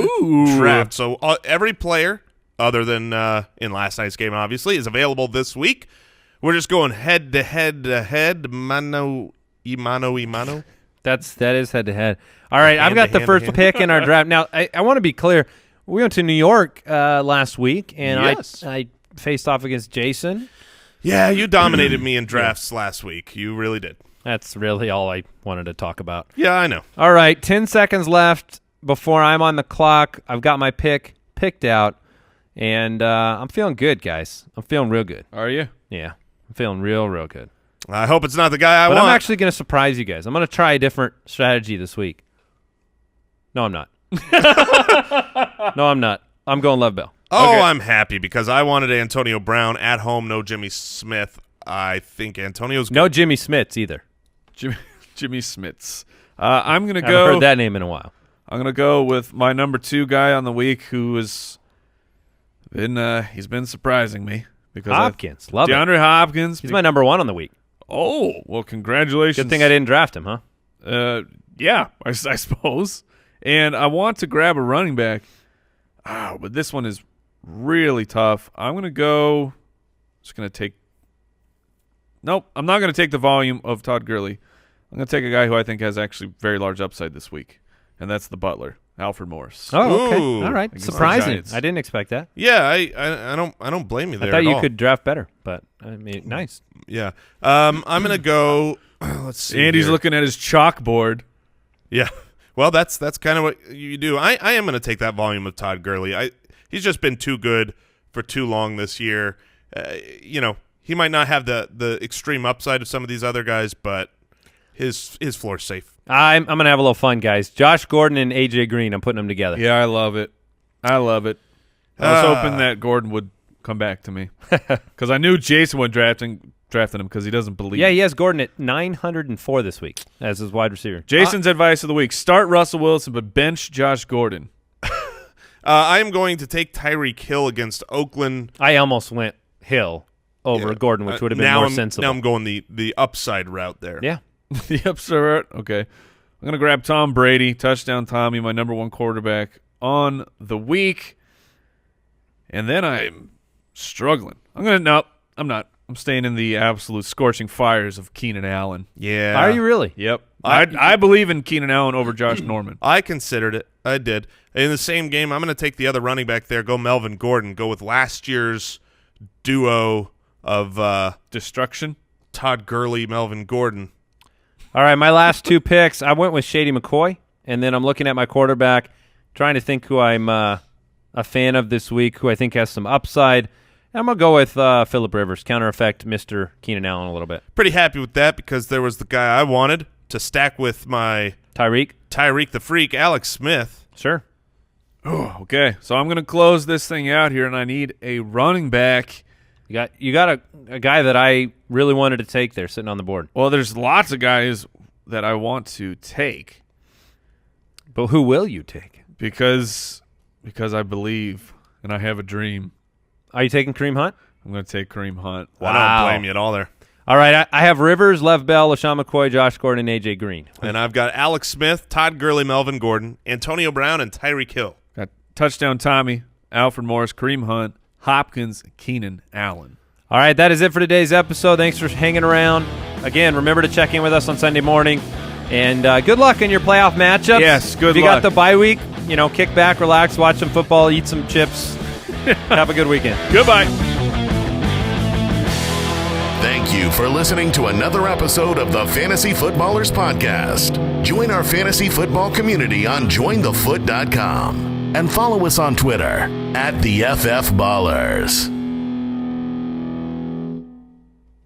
draft. So every player, other than in last night's game, obviously, is available this week. We're just going head to head, mano y mano.
That is head to head. All right, I've got the
hand to
first
hand.
pick in our draft. Now, I want to be clear. We went to New York last week, and
Yes.
I faced off against Jason.
Yeah, you dominated me in drafts last week. You really did.
That's really all I wanted to talk about.
Yeah, I know.
All right, 10 seconds left before I'm on the clock. I've got my pick picked out, and I'm feeling good, guys. I'm feeling real good.
Are you?
Yeah, I'm feeling real good.
I hope it's not the guy I
But
want.
I'm actually going to surprise you guys. I'm going to try a different strategy this week. No, I'm not. No, I'm not. I'm going Lev Bell.
Oh,
Okay.
I'm happy because I wanted Antonio Brown at home, no Jimmy Smith. I think Antonio's good.
No Jimmy Smits either.
Jimmy Smits. I'm gonna
I haven't
go.
heard that name in a while.
I'm gonna go with my number 2 guy on the week, who has been he's been surprising me because
Hopkins. Love it.
DeAndre Hopkins.
He's my number 1 on the week.
Oh, well, congratulations.
Good thing I didn't draft him, huh?
Yeah, I suppose. And I want to grab a running back, but this one is really tough. I'm gonna go. Just gonna take. Nope, I'm not going to take the volume of Todd Gurley. I'm going to take a guy who I think has actually very large upside this week, and that's the Butler, Alfred Morris.
Oh, okay.
Ooh.
All right.
Against the
Surprising.
Giants.
I didn't expect that.
Yeah, I don't blame you there.
I thought
at
you
all.
could draft better, but I mean, nice.
Yeah. I'm gonna go. Let's see.
Andy's
here.
looking at his chalkboard.
Yeah. Well, that's kind of what you do. I am gonna take that volume of Todd Gurley. He's just been too good for too long this year. He might not have the extreme upside of some of these other guys, but his floor's safe.
I'm going to have a little fun, guys. Josh Gordon and A.J. Green, I'm putting them together.
Yeah, I love it. I was hoping that Gordon would come back to me because I knew Jason would drafting him because he doesn't believe.
Yeah, he has Gordon at 904 this week as his wide receiver.
Jason's advice of the week: start Russell Wilson, but bench Josh Gordon.
I am going to take Tyreek Hill against Oakland.
I almost went Hill over
Yeah.
Gordon, which would have been
now
more
I'm,
sensible.
Now I'm going the upside route there.
Yeah.
The upside. Okay, I'm gonna grab Tom Brady, touchdown Tommy, my number 1 quarterback on the week, and then I'm struggling. No, I'm not. I'm staying in the absolute scorching fires of Keenan Allen.
Yeah.
Are you really?
Yep, I believe in Keenan Allen over Josh Norman.
I considered it. I did. In the same game, I'm going to take the other running back there, go Melvin Gordon, go with last year's duo of
Destruction.
Todd Gurley, Melvin Gordon.
All right, my last 2 picks, I went with Shady McCoy, and then I'm looking at my quarterback, trying to think who I'm a fan of this week, who I think has some upside. And I'm going to go with Phillip Rivers, counter effect Mr. Keenan Allen a little bit.
Pretty happy with that because there was the guy I wanted to stack with my
Tyreek
the Freak, Alex Smith.
Sure.
Oh, okay, so I'm gonna close this thing out here, and I need a running back.
You got a guy that I really wanted to take there sitting on the board.
Well, there's lots of guys that I want to take
But who will you take?
because I believe and I have a dream.
Are you taking Kareem Hunt?
I'm going to take Kareem Hunt.
I don't blame you at all there.
All right, I have Rivers, Lev Bell, LaShawn McCoy, Josh Gordon, and A.J. Green.
And I've got Alex Smith, Todd Gurley, Melvin Gordon, Antonio Brown, and Tyreek Hill.
Got touchdown Tommy, Alfred Morris, Kareem Hunt, Hopkins, Keenan Allen.
All right, that is it for today's episode. Thanks for hanging around. Again, remember to check in with us on Sunday morning. And good luck in your playoff matchups.
Yes, good
If you
luck.
got the bye week, kick back, relax, watch some football, eat some chips. Have a good weekend.
Goodbye.
Thank you for listening to another episode of the Fantasy Footballers Podcast. Join our fantasy football community on jointhefoot.com and follow us on Twitter @TheFFBallers.